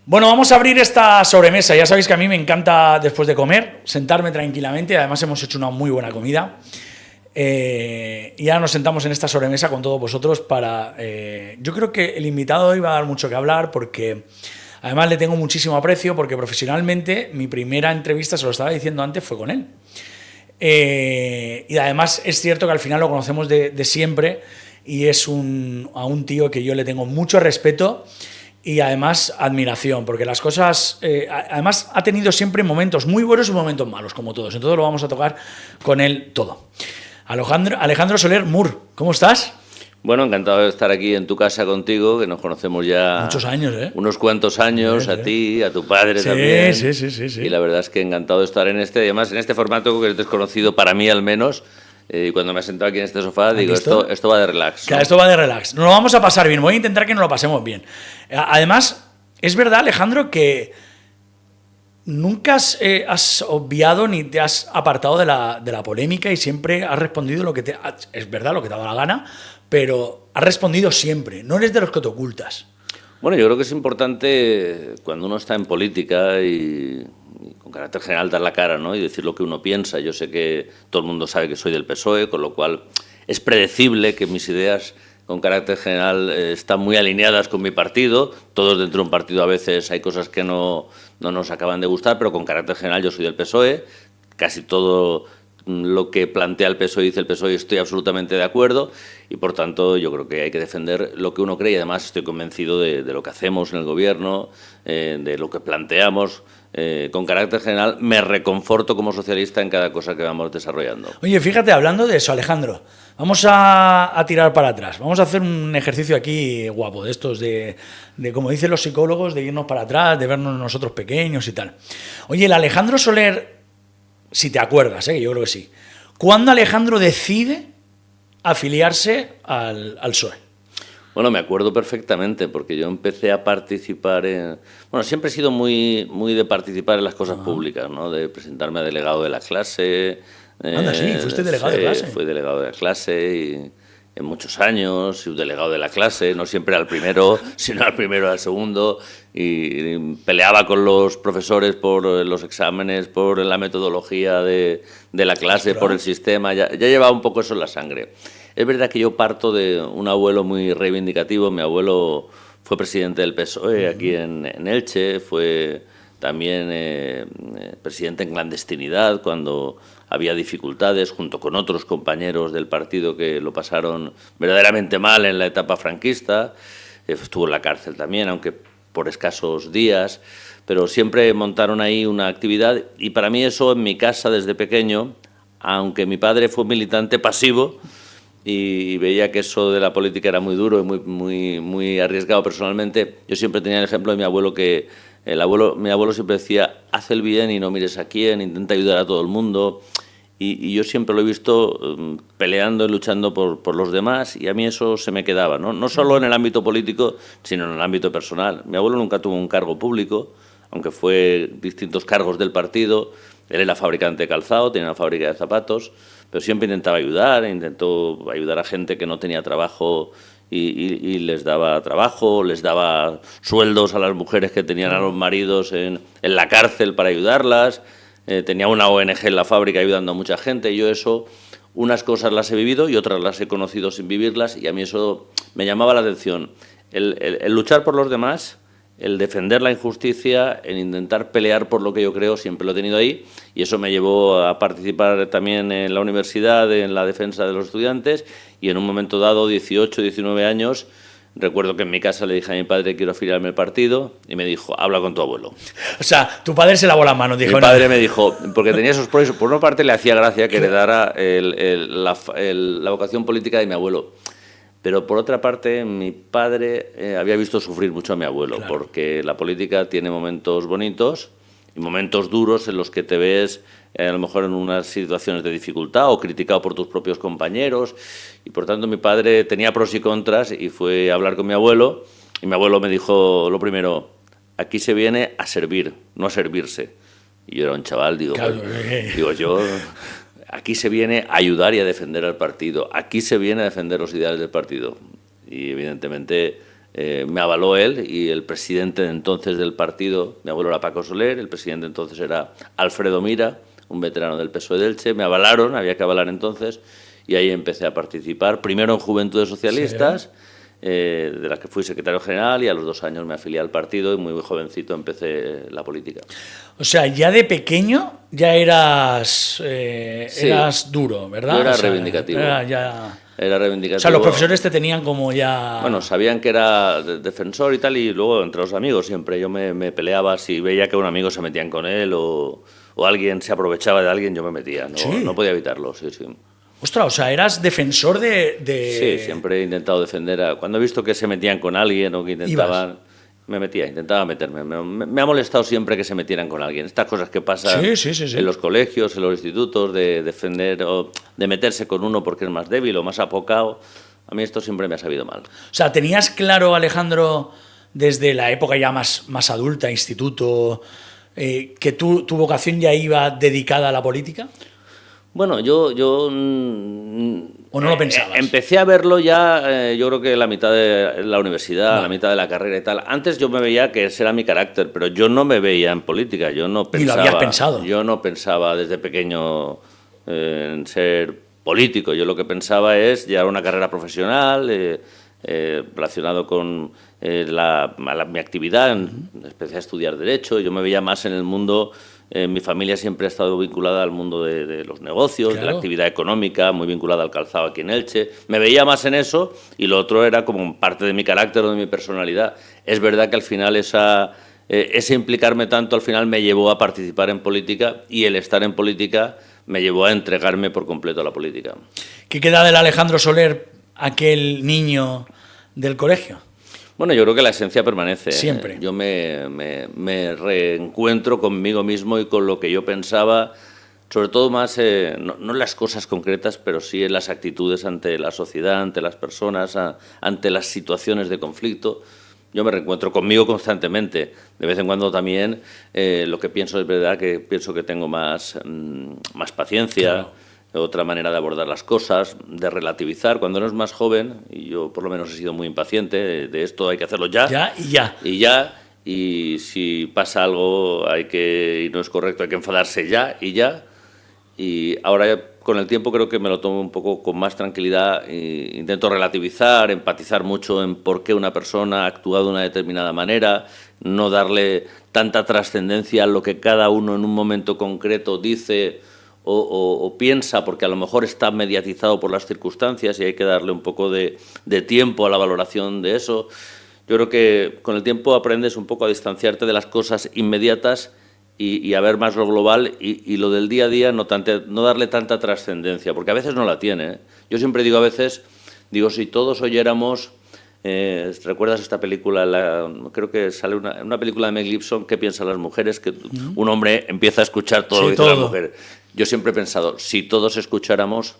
Bueno, vamos a abrir esta sobremesa. Ya sabéis que a mí me encanta, después de comer, sentarme tranquilamente. Además, hemos hecho una muy buena comida. Y ahora nos sentamos en esta sobremesa con todos vosotros para... yo creo que el invitado hoy va a dar mucho que hablar porque... Además, le tengo muchísimo aprecio porque profesionalmente mi primera entrevista, se lo estaba diciendo antes, fue con él. Y además es cierto que al final lo conocemos de siempre y es a un tío que yo le tengo mucho respeto y además admiración, porque las cosas... además ha tenido siempre momentos muy buenos y momentos malos, como todos. Entonces lo vamos a tocar con él todo. Alejandro Soler Mur, ¿cómo estás? Bueno, encantado de estar aquí en tu casa contigo, que nos conocemos ya... Muchos años, ¿eh? Unos cuantos años, sí, a ti, a tu padre sí, también. Sí. Y la verdad es que encantado de estar en además en este formato que es desconocido para mí al menos. Y cuando me he sentado aquí en este sofá, digo, esto va de relax, ¿no? Claro, esto va de relax. Nos lo vamos a pasar bien, voy a intentar que nos lo pasemos bien. Además, es verdad, Alejandro, que nunca has obviado ni te has apartado de la polémica y siempre has respondido lo que te... Es verdad, lo que te ha dado la gana, pero has respondido siempre, no eres de los que te ocultas. Bueno, yo creo que es importante cuando uno está en política y con carácter general dar la cara, ¿no? Y decir lo que uno piensa. Yo sé que todo el mundo sabe que soy del PSOE, con lo cual es predecible que mis ideas con carácter general están muy alineadas con mi partido. Todos dentro de un partido a veces hay cosas que no nos acaban de gustar, pero con carácter general yo soy del PSOE. Casi todo lo que plantea el PSOE y dice el PSOE estoy absolutamente de acuerdo y por tanto yo creo que hay que defender lo que uno cree y además estoy convencido de lo que hacemos en el gobierno, de lo que planteamos. Con carácter general me reconforto como socialista en cada cosa que vamos desarrollando. Oye, fíjate, hablando de eso, Alejandro, vamos a tirar para atrás, vamos a hacer un ejercicio aquí guapo, de estos de como dicen los psicólogos, de irnos para atrás, de vernos nosotros pequeños y tal. Oye, el Alejandro Soler, si te acuerdas, yo creo que sí, ¿cuándo Alejandro decide afiliarse al PSOE? Bueno, me acuerdo perfectamente, porque yo empecé a participar en... Bueno, siempre he sido muy de participar en las cosas públicas, ¿no? De presentarme a delegado de la clase. Anda, sí, fuiste delegado de clase. Fui delegado de la clase y en muchos años, subdelegado de la clase, no siempre al primero, sino al primero, al segundo, y peleaba con los profesores por los exámenes, por la metodología de la clase, por el sistema, ya llevaba un poco eso en la sangre. Es verdad que yo parto de un abuelo muy reivindicativo. Mi abuelo fue presidente del PSOE aquí en Elche, fue también presidente en clandestinidad cuando había dificultades, junto con otros compañeros del partido que lo pasaron verdaderamente mal en la etapa franquista. Estuvo en la cárcel también, aunque por escasos días, pero siempre montaron ahí una actividad y para mí eso en mi casa desde pequeño, aunque mi padre fue militante pasivo, y veía que eso de la política era muy duro y muy arriesgado personalmente, yo siempre tenía el ejemplo de mi abuelo que mi abuelo siempre decía, haz el bien y no mires a quién, intenta ayudar a todo el mundo, y yo siempre lo he visto peleando y luchando por los demás, y a mí eso se me quedaba, no solo en el ámbito político, sino en el ámbito personal. Mi abuelo nunca tuvo un cargo público, aunque fue distintos cargos del partido. Él era fabricante de calzado, tenía una fábrica de zapatos, pero siempre intentó ayudar a gente que no tenía trabajo y les daba trabajo, les daba sueldos a las mujeres que tenían a los maridos en la cárcel para ayudarlas. Tenía una ONG en la fábrica ayudando a mucha gente. Yo eso, unas cosas las he vivido y otras las he conocido sin vivirlas y a mí eso me llamaba la atención. El luchar por los demás, el defender la injusticia, el intentar pelear por lo que yo creo, siempre lo he tenido ahí y eso me llevó a participar también en la universidad, en la defensa de los estudiantes y en un momento dado, 18, 19 años, recuerdo que en mi casa le dije a mi padre quiero afiliarme al partido y me dijo, habla con tu abuelo. O sea, tu padre se lavó las manos, dijo... Mi padre me dijo, porque tenía esos pros, por una parte le hacía gracia que heredara la vocación política de mi abuelo. Pero por otra parte, mi padre había visto sufrir mucho a mi abuelo, claro, porque la política tiene momentos bonitos y momentos duros en los que te ves a lo mejor en unas situaciones de dificultad o criticado por tus propios compañeros. Y por tanto mi padre tenía pros y contras y fue a hablar con mi abuelo y mi abuelo me dijo lo primero, aquí se viene a servir, no a servirse. Y yo era un chaval, digo, claro, yo... Aquí se viene a ayudar y a defender al partido. Aquí se viene a defender los ideales del partido. Y evidentemente me avaló él y el presidente de entonces del partido, mi abuelo era Paco Soler, el presidente entonces era Alfredo Mira, un veterano del PSOE de Elche, me avalaron, había que avalar entonces, y ahí empecé a participar, primero en Juventudes Socialistas, Sí. De la que fui secretario general, y a los 2 años me afilié al partido y muy jovencito empecé la política. O sea, ya de pequeño ya eras, Sí. eras duro, ¿verdad? Yo era O sea, reivindicativo. Era reivindicativo. O sea, los profesores te tenían como ya... Bueno, sabían que era defensor y tal, y luego entre los amigos siempre yo me peleaba si veía que un amigo se metían con él o alguien se aprovechaba de alguien, yo me metía. No, Sí. no podía evitarlo, sí, sí. Ostras, o sea, eras defensor de... Sí, siempre he intentado defender Cuando he visto que se metían con alguien o que intentaban... intentaba meterme. Me ha molestado siempre que se metieran con alguien. Estas cosas que pasan Sí. en los colegios, en los institutos, de defender o de meterse con uno porque es más débil o más apocado. A mí esto siempre me ha sabido mal. O sea, ¿tenías claro, Alejandro, desde la época ya más adulta, instituto, que tu vocación ya iba dedicada a la política? Bueno, yo ¿O no lo pensabas? empecé a verlo ya, yo creo que la mitad de la universidad, la mitad de la carrera y tal. Antes yo me veía que ese era mi carácter, pero yo no me veía en política. Yo no pensaba. Ni lo habías pensado. Yo no pensaba desde pequeño en ser político. Yo lo que pensaba es llevar una carrera profesional relacionado con mi actividad. Empecé a estudiar Derecho. Yo me veía más en el mundo. Mi familia siempre ha estado vinculada al mundo de los negocios, Claro. de la actividad económica, muy vinculada al calzado aquí en Elche. Me veía más en eso y lo otro era como parte de mi carácter o de mi personalidad. Es verdad que al final ese implicarme tanto al final me llevó a participar en política y el estar en política me llevó a entregarme por completo a la política. ¿Qué queda del Alejandro Soler, aquel niño del colegio? Bueno, yo creo que la esencia permanece. Siempre. Yo me reencuentro conmigo mismo y con lo que yo pensaba, sobre todo más, no en las cosas concretas, pero sí en las actitudes ante la sociedad, ante las personas, ante las situaciones de conflicto. Yo me reencuentro conmigo constantemente. De vez en cuando también lo que pienso es verdad que pienso que tengo más paciencia. Claro. Otra manera de abordar las cosas, de relativizar. Cuando uno es más joven, y yo por lo menos he sido muy impaciente, de esto hay que hacerlo ya. Ya y ya. Y ya, y si pasa algo y no es correcto, hay que enfadarse ya y ya. Y ahora con el tiempo creo que me lo tomo un poco con más tranquilidad e intento relativizar, empatizar mucho en por qué una persona ha actuado de una determinada manera, no darle tanta trascendencia a lo que cada uno en un momento concreto dice o piensa, porque a lo mejor está mediatizado por las circunstancias y hay que darle un poco de tiempo a la valoración de eso. Yo creo que con el tiempo aprendes un poco a distanciarte de las cosas inmediatas y a ver más lo global y lo del día a día no darle tanta trascendencia, porque a veces no la tiene, ¿eh? Yo siempre digo a veces, si todos oyéramos... ¿recuerdas esta película? Creo que sale una película de Mel Gibson, ¿qué piensan las mujeres? Que un hombre empieza a escuchar todo lo que dice la mujer. Yo siempre he pensado, si todos escucháramos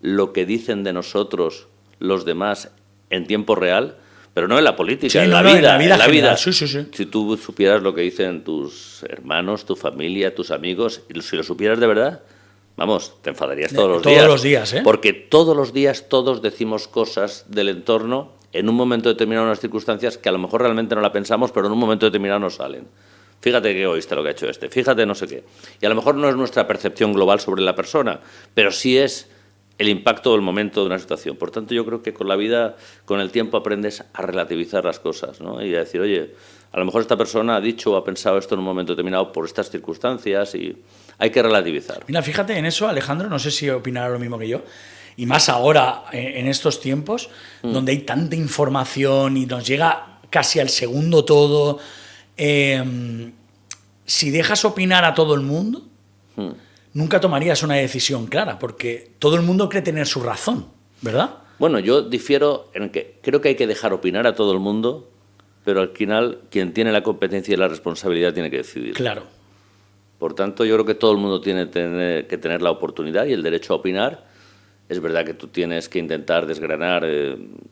lo que dicen de nosotros los demás en tiempo real, pero no en la política, en la vida. Sí. Si tú supieras lo que dicen tus hermanos, tu familia, tus amigos, y si lo supieras de verdad, vamos, te enfadarías todos los días. Todos los días, ¿eh? Porque todos los días todos decimos cosas del entorno en un momento determinado, en unas circunstancias que a lo mejor realmente no la pensamos, pero en un momento determinado nos salen. Fíjate qué egoísta lo que ha hecho este, fíjate no sé qué. Y a lo mejor no es nuestra percepción global sobre la persona, pero sí es el impacto del momento de una situación. Por tanto, yo creo que con la vida, con el tiempo, aprendes a relativizar las cosas, ¿no? Y a decir, oye, a lo mejor esta persona ha dicho o ha pensado esto en un momento determinado por estas circunstancias y hay que relativizar. Mira, fíjate en eso, Alejandro, no sé si opinará lo mismo que yo, y más ahora, en estos tiempos, donde hay tanta información y nos llega casi al segundo todo. Si dejas opinar a todo el mundo, nunca tomarías una decisión clara, porque todo el mundo cree tener su razón, ¿verdad? Bueno, yo difiero en que creo que hay que dejar opinar a todo el mundo, pero al final quien tiene la competencia y la responsabilidad tiene que decidir. Claro. Por tanto, yo creo que todo el mundo tiene que tener la oportunidad y el derecho a opinar. Es verdad que tú tienes que intentar desgranar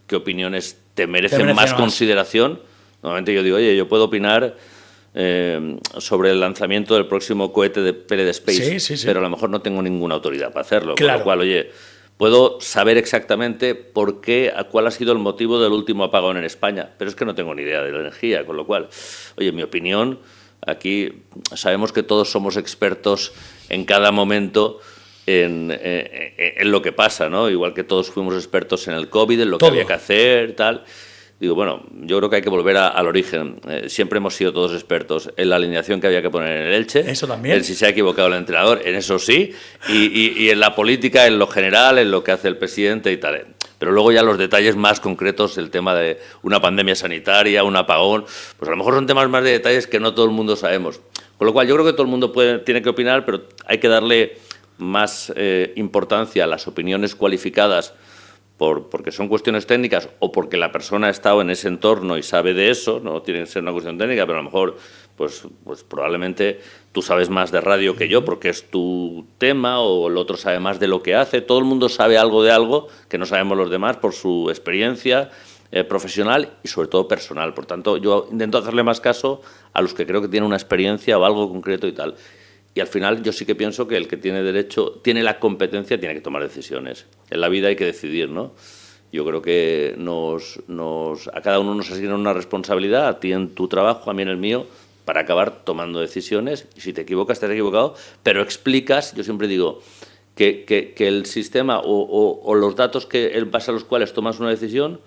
qué opiniones te merecen más consideración. Normalmente yo digo, oye, yo puedo opinar sobre el lanzamiento del próximo cohete de Space, sí. pero a lo mejor no tengo ninguna autoridad para hacerlo. Claro. Con lo cual, oye, puedo saber exactamente cuál ha sido el motivo del último apagón en España, pero es que no tengo ni idea de la energía, con lo cual, oye, mi opinión, aquí sabemos que todos somos expertos en cada momento en lo que pasa, ¿no? Igual que todos fuimos expertos en el COVID, en lo que había que hacer, tal. Digo, bueno, yo creo que hay que volver al origen. Siempre hemos sido todos expertos en la alineación que había que poner en el Elche. Eso también. En si se ha equivocado el entrenador, en eso sí. Y en la política, en lo general, en lo que hace el presidente y tal. Pero luego ya los detalles más concretos, el tema de una pandemia sanitaria, un apagón, pues a lo mejor son temas más de detalles que no todo el mundo sabemos. Con lo cual yo creo que todo el mundo tiene que opinar, pero hay que darle más importancia a las opiniones cualificadas porque son cuestiones técnicas o porque la persona ha estado en ese entorno y sabe de eso, no tiene que ser una cuestión técnica, pero a lo mejor pues probablemente tú sabes más de radio que yo porque es tu tema, o el otro sabe más de lo que hace. Todo el mundo sabe algo de algo que no sabemos los demás por su experiencia profesional y sobre todo personal. Por tanto, yo intento hacerle más caso a los que creo que tienen una experiencia o algo concreto y tal. Y al final yo sí que pienso que el que tiene derecho, tiene la competencia, tiene que tomar decisiones. En la vida hay que decidir, ¿no? Yo creo que a cada uno nos asignan una responsabilidad, a ti en tu trabajo, a mí en el mío, para acabar tomando decisiones. Y si te equivocas, te has equivocado, pero explicas, yo siempre digo, que el sistema o los datos en base a los cuales tomas una decisión,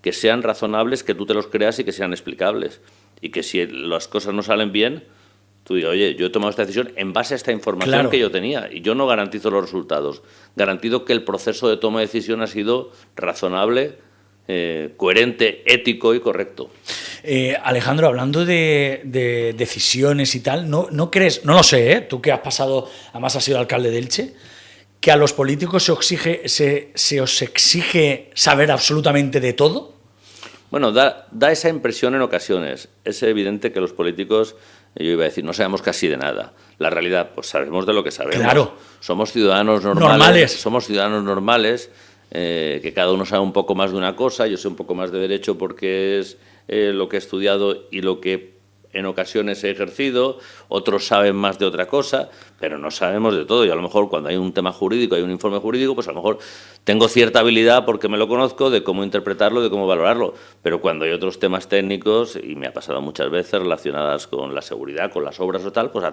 que sean razonables, que tú te los creas y que sean explicables. Y que si las cosas no salen bien, tú dices, oye, yo he tomado esta decisión en base a esta información que yo tenía y yo no garantizo los resultados. Garantizo que el proceso de toma de decisión ha sido razonable, coherente, ético y correcto. Alejandro, hablando de decisiones y tal, ¿no crees, no lo sé, tú que has pasado, además has sido alcalde de Elche, que a los políticos se os exige saber absolutamente de todo? Bueno, da esa impresión en ocasiones. Es evidente que los políticos, yo iba a decir, no sabemos casi de nada. La realidad, pues sabemos de lo que sabemos. Claro. Somos ciudadanos normales. Somos ciudadanos normales, que cada uno sabe un poco más de una cosa. Yo sé un poco más de derecho porque es lo que he estudiado y lo que en ocasiones he ejercido. Otros saben más de otra cosa, pero no sabemos de todo. Y a lo mejor cuando hay un tema jurídico, hay un informe jurídico, pues a lo mejor tengo cierta habilidad porque me lo conozco de cómo interpretarlo, de cómo valorarlo. Pero cuando hay otros temas técnicos, y me ha pasado muchas veces relacionadas con la seguridad, con las obras o tal, pues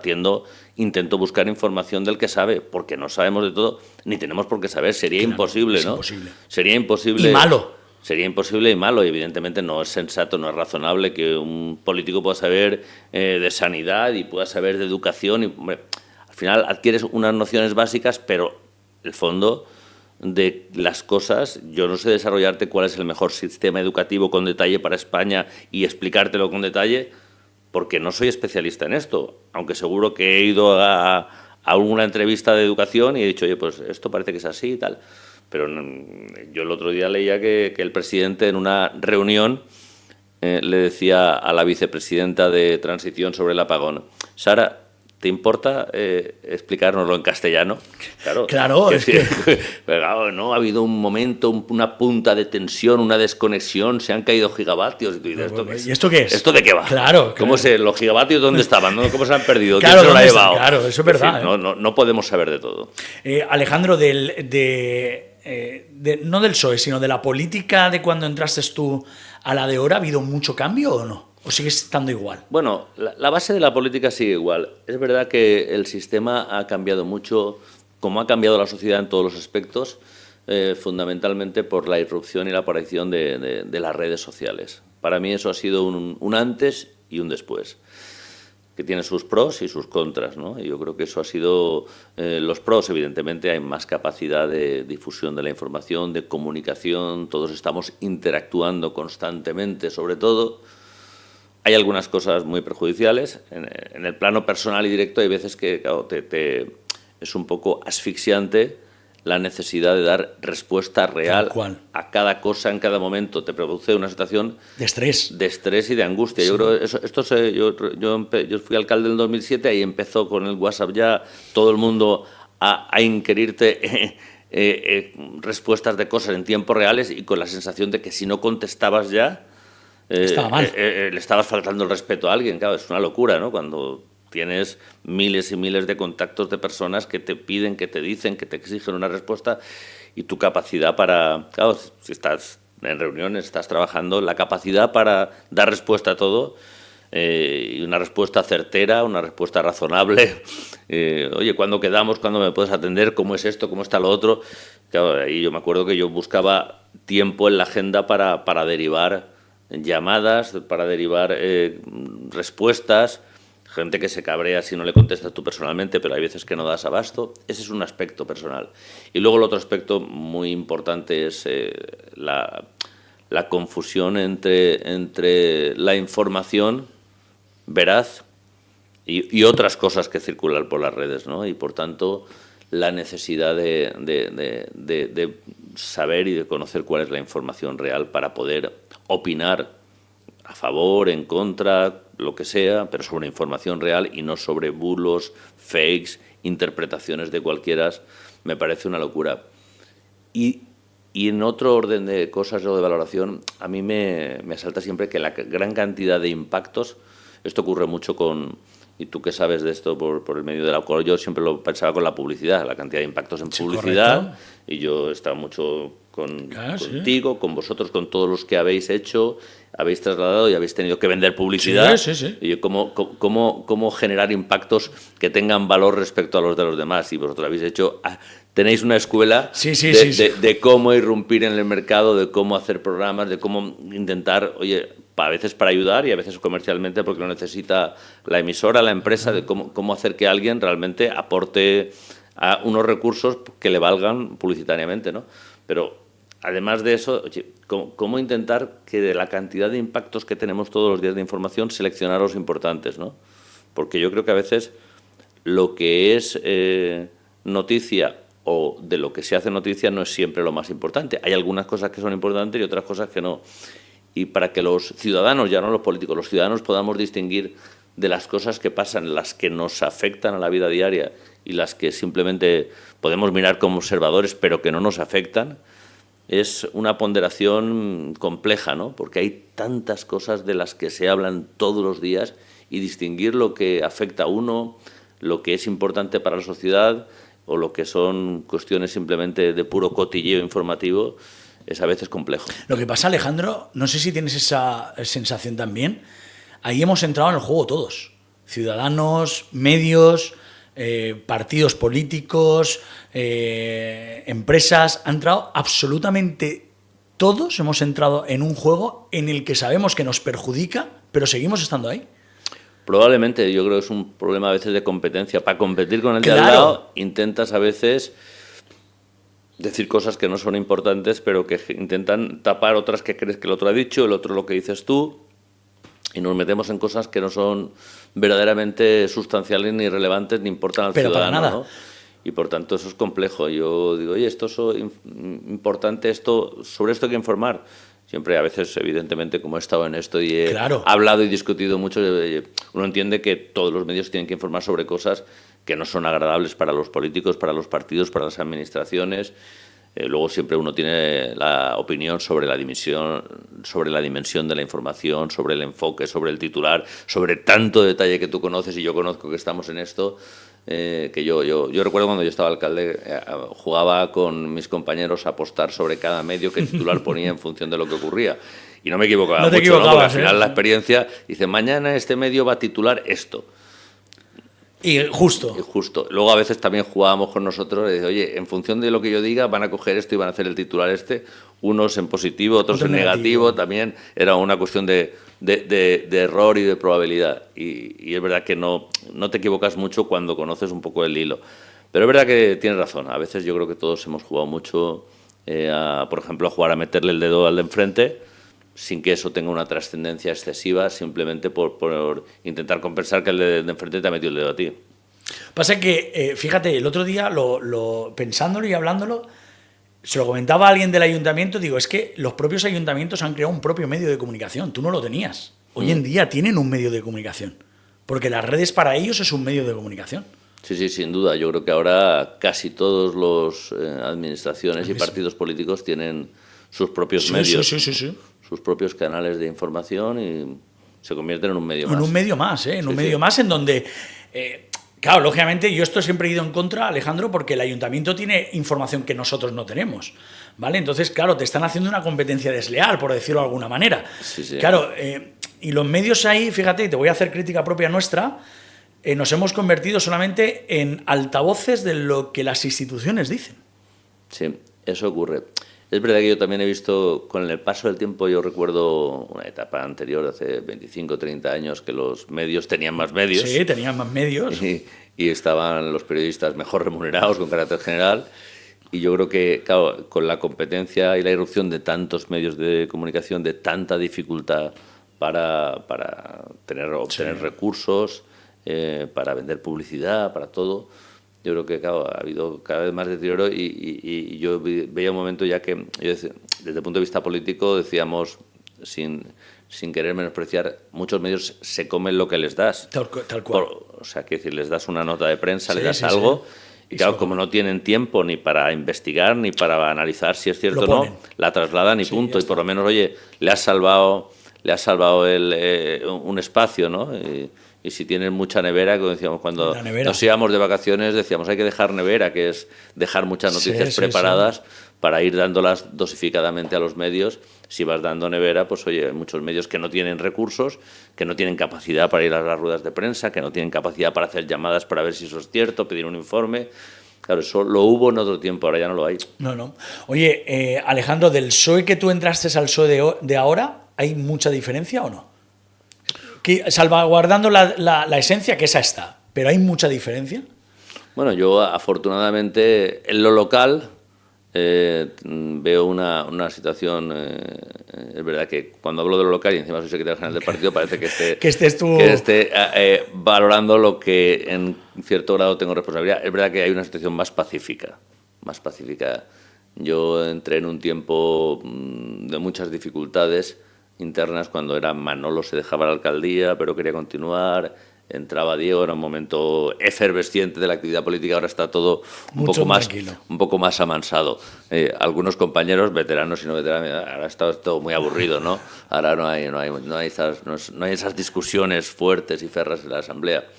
intento buscar información del que sabe, porque no sabemos de todo, ni tenemos por qué saber. Sería imposible, ¿no? Imposible. Sería imposible. Y malo. Sería imposible y malo, y evidentemente no es sensato, no es razonable que un político pueda saber de sanidad y pueda saber de educación. Y, hombre, al final adquieres unas nociones básicas, pero el fondo de las cosas, yo no sé desarrollarte cuál es el mejor sistema educativo con detalle para España y explicártelo con detalle, porque no soy especialista en esto, aunque seguro que he ido a una entrevista de educación y he dicho, oye, pues esto parece que es así y tal. Pero yo el otro día leía que el presidente en una reunión le decía a la vicepresidenta de Transición sobre el apagón, Sara, ¿te importa explicárnoslo en castellano? Claro, es que... Claro, ¿no? Ha habido un momento, una punta de tensión, una desconexión, se han caído gigavatios. Y tú dices, ¿y esto qué es? ¿Esto de qué va? Claro. ¿Los gigavatios dónde estaban? ¿No? ¿Cómo se han perdido? Claro, ¿Quién se lo ha llevado? Claro, eso es verdad. En fin, no podemos saber de todo. Alejandro, no del PSOE, sino de la política de cuando entraste tú a la de ahora, ¿ha habido mucho cambio o no? ¿O sigue estando igual? Bueno, la base de la política sigue igual. Es verdad que el sistema ha cambiado mucho, como ha cambiado la sociedad en todos los aspectos, fundamentalmente por la irrupción y la aparición de las redes sociales. Para mí eso ha sido un antes y un después, que tiene sus pros y sus contras, ¿no? Y yo creo que eso ha sido los pros. Evidentemente hay más capacidad de difusión de la información, de comunicación, todos estamos interactuando constantemente, sobre todo. Hay algunas cosas muy perjudiciales. En el plano personal y directo hay veces que claro, es un poco asfixiante la necesidad de dar respuesta real a cada cosa en cada momento. Te produce una situación de estrés y de angustia. Sí. Yo creo yo fui alcalde en el 2007, ahí empezó con el WhatsApp ya todo el mundo a inquirirte respuestas de cosas en tiempo reales y con la sensación de que si no contestabas ya estaba mal. Le estabas faltando el respeto a alguien. Claro, es una locura, ¿no? Cuando tienes miles y miles de contactos de personas que te piden, que te dicen, que te exigen una respuesta. y tu capacidad para, claro, si estás en reuniones, estás trabajando, la capacidad para dar respuesta a todo, y una respuesta certera, una respuesta razonable. Oye, ¿cuándo quedamos? ¿Cuándo me puedes atender? ¿Cómo es esto? ¿Cómo está lo otro? Claro, ahí yo me acuerdo que yo buscaba tiempo en la agenda para derivar llamadas, para derivar respuestas. Gente que se cabrea si no le contestas tú personalmente, pero hay veces que no das abasto. Ese es un aspecto personal. Y luego el otro aspecto muy importante es la confusión entre la información veraz y otras cosas que circulan por las redes, ¿no? Y por tanto la necesidad de saber y de conocer cuál es la información real para poder opinar a favor, en contra, lo que sea, pero sobre información real y no sobre bulos, fakes, interpretaciones de cualquiera, me parece una locura. Y en otro orden de cosas o de valoración, a mí me asalta siempre que la gran cantidad de impactos, esto ocurre mucho con, y tú que sabes de esto por el medio de la cual yo siempre lo pensaba con la publicidad, la cantidad de impactos en publicidad, correcto. Y yo he estado mucho contigo, sí. Con vosotros, con todos los que habéis hecho, habéis trasladado y habéis tenido que vender publicidad. Sí. Y cómo generar impactos que tengan valor respecto a los de los demás. Y vosotros habéis hecho, tenéis una escuela de cómo irrumpir en el mercado, de cómo hacer programas, de cómo intentar, oye, a veces para ayudar y a veces comercialmente porque lo necesita la emisora, la empresa, de cómo hacer que alguien realmente aporte a unos recursos que le valgan publicitariamente, ¿no? Pero además de eso, oye, ¿cómo intentar que de la cantidad de impactos que tenemos todos los días de información seleccionar los importantes, ¿no? Porque yo creo que a veces lo que es noticia o de lo que se hace noticia no es siempre lo más importante. Hay algunas cosas que son importantes y otras cosas que no. Y para que los ciudadanos, ya no los políticos, los ciudadanos podamos distinguir de las cosas que pasan, las que nos afectan a la vida diaria y las que simplemente podemos mirar como observadores pero que no nos afectan, es una ponderación compleja, ¿no? Porque hay tantas cosas de las que se hablan todos los días y distinguir lo que afecta a uno, lo que es importante para la sociedad o lo que son cuestiones simplemente de puro cotilleo informativo es a veces complejo. Lo que pasa, Alejandro, no sé si tienes esa sensación también, ahí hemos entrado en el juego todos, ciudadanos, medios, partidos políticos, empresas, han entrado absolutamente todos, hemos entrado en un juego en el que sabemos que nos perjudica, pero seguimos estando ahí. Probablemente, yo creo que es un problema a veces de competencia. Para competir con el de Claro. al lado, intentas a veces decir cosas que no son importantes, pero que intentan tapar otras que crees que el otro ha dicho, el otro lo que dices tú, y nos metemos en cosas que no son verdaderamente sustanciales ni relevantes ni importan al pero ciudadano, para nada. ¿no? Y por tanto eso es complejo. Yo digo, oye, esto es importante, sobre esto hay que informar. Siempre, a veces, evidentemente, como he estado en esto y he hablado y discutido mucho, uno entiende que todos los medios tienen que informar sobre cosas que no son agradables para los políticos, para los partidos, para las administraciones. Luego siempre uno tiene la opinión sobre la dimensión de la información, sobre el enfoque, sobre el titular, sobre tanto detalle que tú conoces y yo conozco que estamos en esto. Que yo recuerdo cuando yo estaba alcalde, jugaba con mis compañeros a apostar sobre cada medio que titular ponía en función de lo que ocurría. Y no me equivocaba mucho, ¿no? Porque al final la experiencia dice, mañana este medio va a titular esto. Y justo. Luego a veces también jugábamos con nosotros y dice, oye, en función de lo que yo diga van a coger esto y van a hacer el titular este, unos en positivo, otros en negativo. También era una cuestión de error y de probabilidad. Y es verdad que no te equivocas mucho cuando conoces un poco el hilo. Pero es verdad que tienes razón. A veces yo creo que todos hemos jugado mucho, por ejemplo, a jugar a meterle el dedo al de enfrente, sin que eso tenga una trascendencia excesiva, simplemente por intentar compensar que el de enfrente te ha metido el dedo a ti. Pasa que, fíjate, el otro día, pensándolo y hablándolo, se lo comentaba a alguien del ayuntamiento, digo, es que los propios ayuntamientos han creado un propio medio de comunicación, tú no lo tenías. Hoy en día tienen un medio de comunicación, porque las redes para ellos es un medio de comunicación. Sí, sin duda. Yo creo que ahora casi todos los administraciones y partidos políticos tienen sus propios medios. Sí. Sus propios canales de información y se convierten en un medio más. En un medio más, en un medio más en donde Claro, lógicamente yo esto siempre he ido en contra, Alejandro, porque el ayuntamiento tiene información que nosotros no tenemos, ¿vale? Entonces, claro, te están haciendo una competencia desleal, por decirlo de alguna manera. Sí, sí. Claro, y los medios ahí, fíjate, te voy a hacer crítica propia nuestra, nos hemos convertido solamente en altavoces de lo que las instituciones dicen. Sí, eso ocurre. Es verdad que yo también he visto, con el paso del tiempo, yo recuerdo una etapa anterior, hace 25 o 30 años, que los medios tenían más medios. Sí, tenían más medios. Y estaban los periodistas mejor remunerados, con carácter general. Y yo creo que, claro, con la competencia y la irrupción de tantos medios de comunicación, de tanta dificultad para obtener recursos, para vender publicidad, para todo, yo creo que, claro, ha habido cada vez más deterioro y yo veía un momento ya que, desde el punto de vista político, decíamos, sin querer menospreciar, muchos medios se comen lo que les das. Tal cual. O sea, que decir, les das una nota de prensa, Sí, les das sí, algo, sí. y claro, como no tienen tiempo ni para investigar, ni para analizar si es cierto o no, la trasladan y Sí, punto. Y por lo menos, oye, le has salvado un espacio, ¿no? Y si tienes mucha nevera, como decíamos, cuando nos íbamos de vacaciones, decíamos, hay que dejar nevera, que es dejar muchas noticias preparadas para ir dándolas dosificadamente a los medios. Si vas dando nevera, pues oye, hay muchos medios que no tienen recursos, que no tienen capacidad para ir a las ruedas de prensa, que no tienen capacidad para hacer llamadas para ver si eso es cierto, pedir un informe. Claro, eso lo hubo en otro tiempo, ahora ya no lo hay. No. Oye, Alejandro, del PSOE que tú entraste al PSOE de ahora, ¿hay mucha diferencia o no? Que, salvaguardando la esencia, que esa está, pero ¿hay mucha diferencia? Bueno, yo afortunadamente en lo local veo una situación, es verdad que cuando hablo de lo local y encima soy secretario general del partido, parece que esté valorando lo que en cierto grado tengo responsabilidad. Es verdad que hay una situación más pacífica. Yo entré en un tiempo de muchas dificultades internas, cuando era Manolo se dejaba la alcaldía pero quería continuar, entraba Diego, era un momento efervesciente de la actividad política, ahora está todo un poco más amansado. Algunos compañeros, veteranos y no veteranos, ahora está todo muy aburrido, ¿no? Ahora no hay esas discusiones fuertes y férreas en la Asamblea.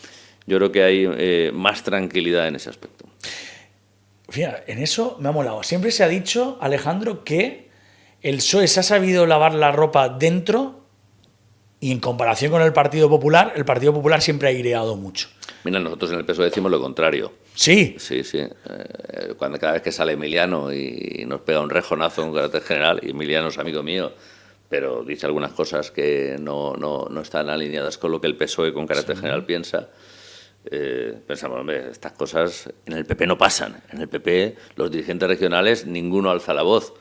Yo creo que hay más tranquilidad en ese aspecto. Fíjate, en eso me ha molado. Siempre se ha dicho, Alejandro, que el PSOE se ha sabido lavar la ropa dentro y en comparación con el Partido Popular siempre ha aireado mucho. Mira, nosotros en el PSOE decimos lo contrario. ¿Sí? Sí. Cada vez que sale Emiliano y nos pega un rejonazo en carácter general, y Emiliano es amigo mío, pero dice algunas cosas que no están alineadas con lo que el PSOE con carácter general piensa, pensamos, hombre, estas cosas en el PP no pasan. En el PP los dirigentes regionales, ninguno alza la voz.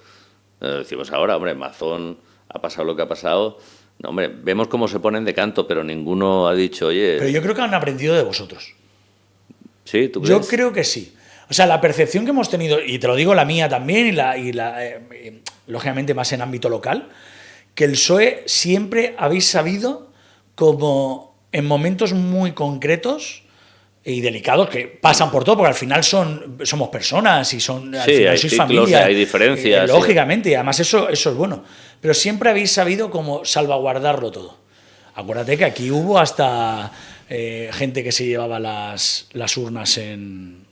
Decimos ahora, hombre, Mazón ha pasado lo que ha pasado. No, hombre, vemos cómo se ponen de canto, pero ninguno ha dicho, oye... Pero yo creo que han aprendido de vosotros. ¿Sí? ¿Tú crees? Yo creo que sí. O sea, la percepción que hemos tenido, y te lo digo la mía también, lógicamente más en ámbito local, que el PSOE siempre habéis sabido, como en momentos muy concretos y delicados, que pasan por todo, porque al final somos personas y al final hay sois ciclos, familia. Hay diferencias. Lógicamente, y además eso es bueno. Pero siempre habéis sabido como salvaguardarlo todo. Acuérdate que aquí hubo hasta gente que se llevaba las urnas en...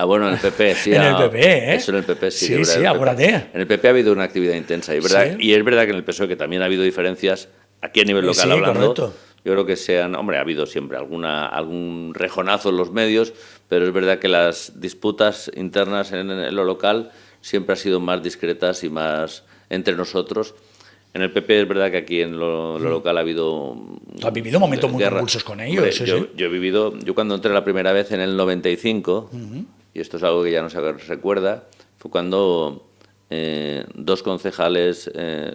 Bueno, en el PP, sí. En el PP, ¿eh? Eso en el PP, sí. Sí, acuérdate. En el PP ha habido una actividad intensa, y es verdad que en el PSOE que también ha habido diferencias, aquí a nivel local hablando... Correcto. Yo creo que ha habido siempre algún rejonazo en los medios, pero es verdad que las disputas internas en lo local siempre han sido más discretas y más entre nosotros. En el PP es verdad que aquí en lo local ha habido... ¿Tú has vivido momentos muy convulsos con ellos? Hombre, yo cuando entré la primera vez en el 95, y esto es algo que ya no se recuerda, fue cuando dos concejales,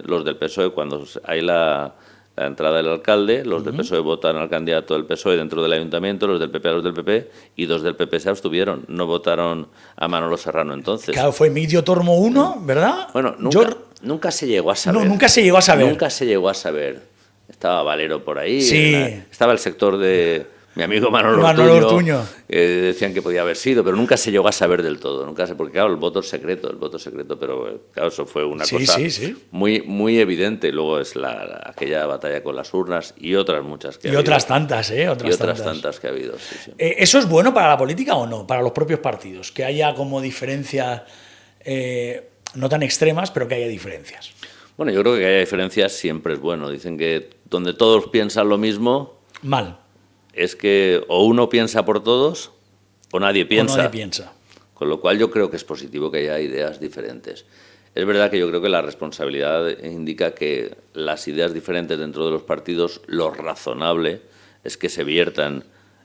los del PSOE, cuando hay la entrada del alcalde, los del PSOE votan al candidato del PSOE dentro del ayuntamiento, los del PP a los del PP, y dos del PP se abstuvieron, no votaron a Manolo Serrano entonces. Claro, fue Emilio Tormo 1, ¿verdad? Bueno, nunca se llegó a saber. No, nunca se llegó a saber. Nunca se llegó a saber. Estaba Valero por ahí, sí. Estaba el sector de Mi amigo Manolo Ortuño, decían que podía haber sido, pero nunca se llegó a saber del todo. Porque claro, el voto es secreto, pero claro, eso fue una cosa muy, muy evidente. Luego es aquella batalla con las urnas y otras muchas que ha habido. Otras tantas, Otras tantas que ha habido, sí. ¿Eso es bueno para la política o no? Para los propios partidos, que haya como diferencias no tan extremas, pero que haya diferencias. Bueno, yo creo que haya diferencias siempre es bueno. Dicen que donde todos piensan lo mismo... Mal. Es que o uno piensa por todos o nadie piensa. O nadie piensa. Con lo cual yo creo que es positivo que haya ideas diferentes. Es verdad que yo creo que la responsabilidad indica que las ideas diferentes dentro de los partidos, lo razonable es que se viertan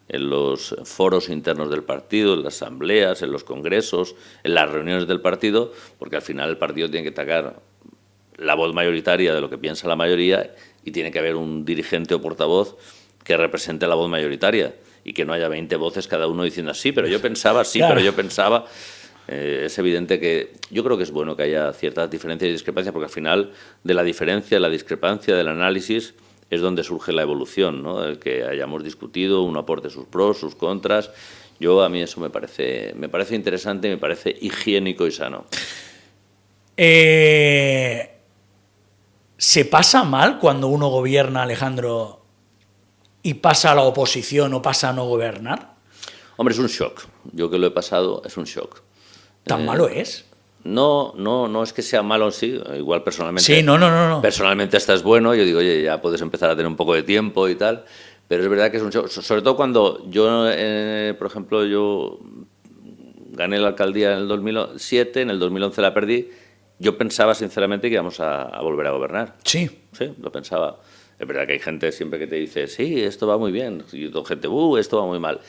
en los foros internos del partido, en las asambleas, en los congresos, en las reuniones del partido, porque al final el partido tiene que sacar la voz mayoritaria de lo que piensa la mayoría y tiene que haber un dirigente o portavoz que represente la voz mayoritaria y que no haya 20 voces cada uno diciendo sí, pero yo pensaba, claro. pero yo pensaba. Es evidente que yo creo que es bueno que haya ciertas diferencias y discrepancias, porque al final de la diferencia, la discrepancia, del análisis es donde surge la evolución, ¿no? El que hayamos discutido, uno aporte sus pros, sus contras. A mí eso me parece interesante, me parece higiénico y sano. ¿Se pasa mal cuando uno gobierna, Alejandro, y pasa a la oposición o pasa a no gobernar? Hombre, es un shock. Yo que lo he pasado, es un shock. ¿Tan malo es? No es que sea malo, sí. Igual personalmente. Sí, no. Personalmente hasta es bueno. Yo digo, oye, ya puedes empezar a tener un poco de tiempo y tal. Pero es verdad que es un shock. Sobre todo cuando yo, por ejemplo, yo gané la alcaldía en el 2007, en el 2011 la perdí. Yo pensaba sinceramente que íbamos a volver a gobernar. Sí. Sí, lo pensaba. Es verdad que hay gente siempre que te dice, sí, esto va muy bien. Y otra gente, esto va muy mal.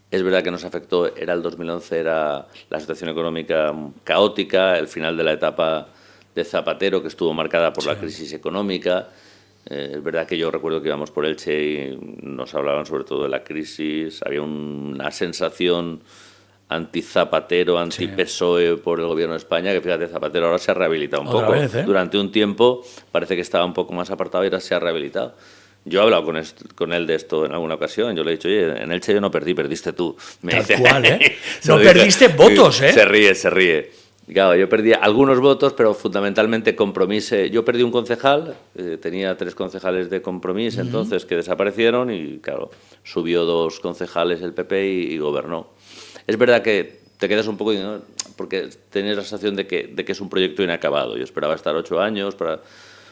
Es verdad que nos afectó, era el 2011, era la situación económica caótica, el final de la etapa de Zapatero, que estuvo marcada por la crisis económica. Es verdad que yo recuerdo que íbamos por Elche y nos hablaban sobre todo de la crisis. Había una sensación anti-Zapatero, anti-PSOE por el gobierno de España, que fíjate, Zapatero ahora se ha rehabilitado un poco. Durante un tiempo parece que estaba un poco más apartado y ahora se ha rehabilitado. Yo he hablado con él de esto en alguna ocasión. Yo le he dicho, oye, en Elche yo no perdí, perdiste tú. Tal cual, ¿eh? No perdiste votos, ¿eh? Se ríe. Claro, yo perdí algunos votos, pero fundamentalmente Compromís. Yo perdí un concejal, tenía 3 concejales de Compromís, entonces, que desaparecieron y, claro, subió 2 concejales el PP y gobernó. Es verdad que te quedas un poco, ¿no? Porque tienes la sensación de que es un proyecto inacabado. Yo esperaba estar 8 años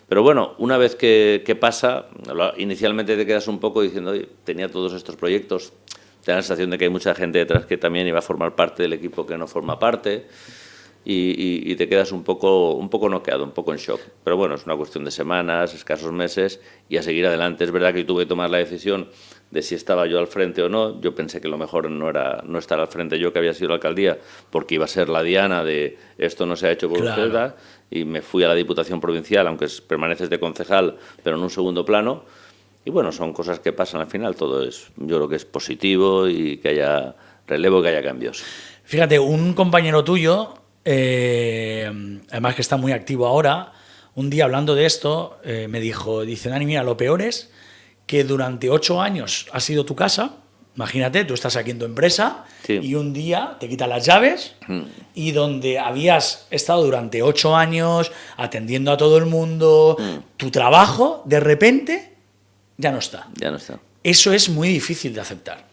Pero bueno, una vez que pasa, inicialmente te quedas un poco diciendo, oye, tenía todos estos proyectos, te da la sensación de que hay mucha gente detrás que también iba a formar parte del equipo que no forma parte, y te quedas un poco noqueado, un poco en shock. Pero bueno, es una cuestión de semanas, escasos meses, y a seguir adelante. Es verdad que tuve que tomar la decisión de si estaba yo al frente o no. Yo pensé que lo mejor no era no estar al frente yo, que había sido la alcaldía, porque iba a ser la diana de esto no se ha hecho por usted, ¿verdad? Y me fui a la Diputación Provincial, aunque permaneces de concejal, pero en un segundo plano. Y bueno, son cosas que pasan al final. Todo yo creo que es positivo y que haya relevo, que haya cambios. Fíjate, un compañero tuyo, además que está muy activo ahora, un día hablando de esto, me dice, Dani, mira, lo peor es que durante 8 años ha sido tu casa. Imagínate, tú estás aquí en tu empresa y un día te quitan las llaves y donde habías estado durante 8 años atendiendo a todo el mundo, tu trabajo, de repente, ya no está. Ya no está. Eso es muy difícil de aceptar.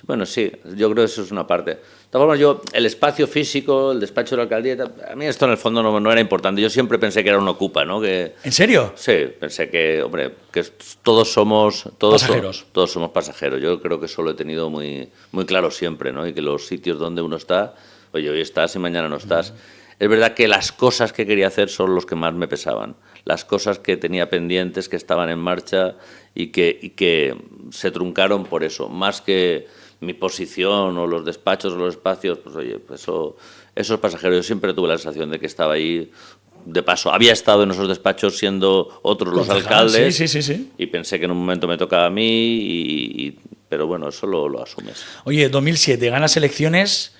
Bueno, sí, yo creo que eso es una parte. De todas formas, el espacio físico, el despacho de la alcaldía, a mí esto en el fondo no era importante. Yo siempre pensé que era un ocupa, ¿no? ¿En serio? Sí, pensé que, hombre, que todos somos pasajeros. Todos somos pasajeros. Yo creo que eso lo he tenido muy, muy claro siempre, ¿no? Y que los sitios donde uno está, oye, hoy estás y mañana no estás. Es verdad que las cosas que quería hacer son los que más me pesaban. Las cosas que tenía pendientes, que estaban en marcha y que se truncaron por eso. Más que mi posición o los despachos o los espacios, pues oye, pues esos pasajeros. Yo siempre tuve la sensación de que estaba ahí de paso. Había estado en esos despachos siendo otros los alcaldes. Sí. Y pensé que en un momento me tocaba a mí, pero bueno, eso lo asumes. Oye, 2007, ganas elecciones.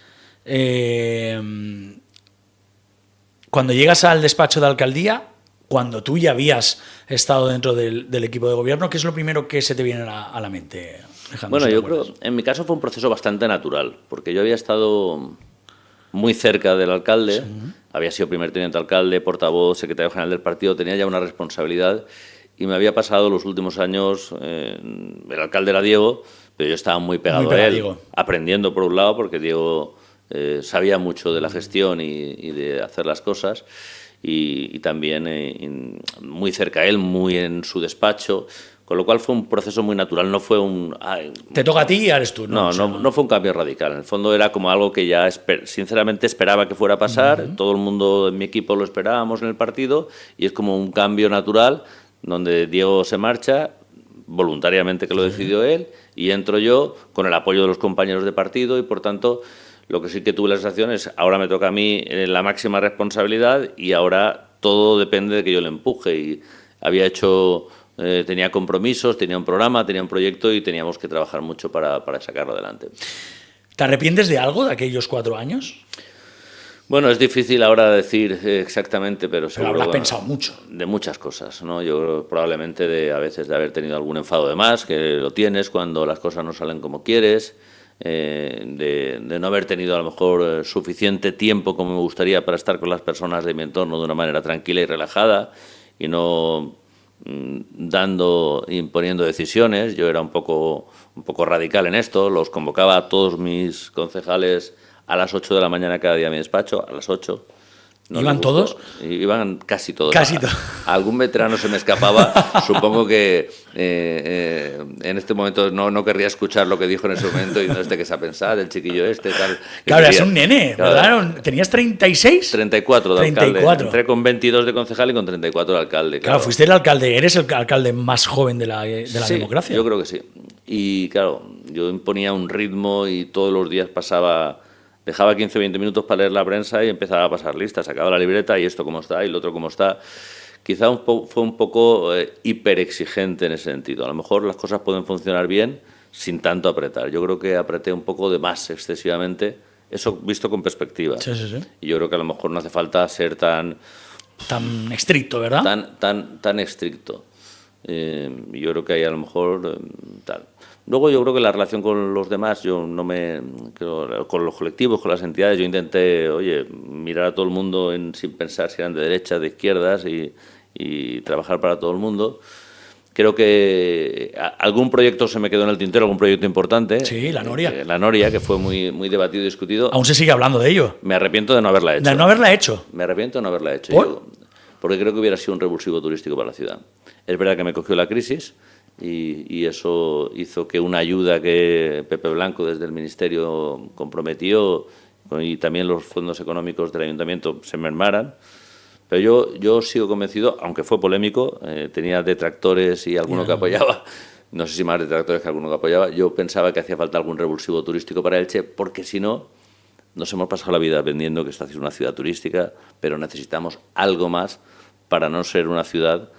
Cuando llegas al despacho de alcaldía, cuando tú ya habías estado dentro del equipo de gobierno? ¿Qué es lo primero que se te viene a la mente, Alejandro? Bueno, yo creo, en mi caso fue un proceso bastante natural, porque yo había estado muy cerca del alcalde, había sido primer teniente alcalde, portavoz, secretario general del partido, tenía ya una responsabilidad y me había pasado los últimos años, el alcalde era Diego, pero yo estaba muy pegado a él, Diego, aprendiendo por un lado, porque Diego sabía mucho de la gestión y de hacer las cosas, y también muy cerca a él, muy en su despacho, con lo cual fue un proceso muy natural, no fue un... te toca a ti y eres tú, ¿no? No fue un cambio radical, en el fondo era como algo que ya sinceramente esperaba que fuera a pasar, todo el mundo en mi equipo lo esperábamos en el partido, y es como un cambio natural, donde Diego se marcha, voluntariamente que lo decidió él, y entro yo con el apoyo de los compañeros de partido, y por tanto lo que sí que tuve la sensación es, ahora me toca a mí la máxima responsabilidad, y ahora todo depende de que yo le empuje, y había hecho... tenía compromisos, tenía un programa, tenía un proyecto y teníamos que trabajar mucho para sacarlo adelante. ¿Te arrepientes de algo de aquellos 4 años? Bueno, es difícil ahora decir exactamente, pero seguro... Pero habrás pensado mucho. De muchas cosas, ¿no? Yo creo probablemente a veces de haber tenido algún enfado de más, que lo tienes cuando las cosas no salen como quieres, de no haber tenido a lo mejor suficiente tiempo como me gustaría para estar con las personas de mi entorno de una manera tranquila y relajada y no... imponiendo decisiones. Yo era un poco radical en esto, los convocaba a todos mis concejales a las 8 de la mañana cada día a mi despacho, a las 8. No ¿iban todos? Iban casi todos. Casi todos. Algún veterano se me escapaba, supongo que en este momento no querría escuchar lo que dijo en ese momento y no esté que se ha pensado, el chiquillo tal. Claro, eras un nene, ¿verdad? ¿Tenías 36? 34 de 34. Alcalde. Entré con 22 de concejal y con 34 de alcalde. Claro, fuiste el alcalde, eres el alcalde más joven de la sí, democracia. Yo creo que sí. Y claro, yo imponía un ritmo y todos los días dejaba 15 o 20 minutos para leer la prensa y empezaba a pasar listas, sacaba la libreta y esto cómo está y lo otro cómo está. Quizá fue un poco hiperexigente en ese sentido. A lo mejor las cosas pueden funcionar bien sin tanto apretar. Yo creo que apreté un poco de más excesivamente, eso visto con perspectiva. Sí. Y yo creo que a lo mejor no hace falta ser tan estricto, ¿verdad? Tan estricto. Yo creo que hay a lo mejor tal. Luego yo creo que la relación con los demás, con los colectivos, con las entidades, yo intenté, mirar a todo el mundo sin pensar si eran de derechas, de izquierdas y trabajar para todo el mundo. Creo que algún proyecto se me quedó en el tintero, algún proyecto importante. Sí, la Noria. La Noria, que fue muy debatido y discutido. Aún se sigue hablando de ello. Me arrepiento de no haberla hecho. ¿De no haberla hecho? Me arrepiento de no haberla hecho. ¿Por? Porque creo que hubiera sido un revulsivo turístico para la ciudad. Es verdad que me cogió la crisis y eso hizo que una ayuda que Pepe Blanco desde el Ministerio comprometió y también los fondos económicos del Ayuntamiento se mermaran. Pero yo sigo convencido, aunque fue polémico, tenía detractores y alguno que apoyaba, no sé si más detractores que alguno que apoyaba, yo pensaba que hacía falta algún revulsivo turístico para Elche, porque si no, nos hemos pasado la vida vendiendo que esta es una ciudad turística, pero necesitamos algo más para no ser una ciudad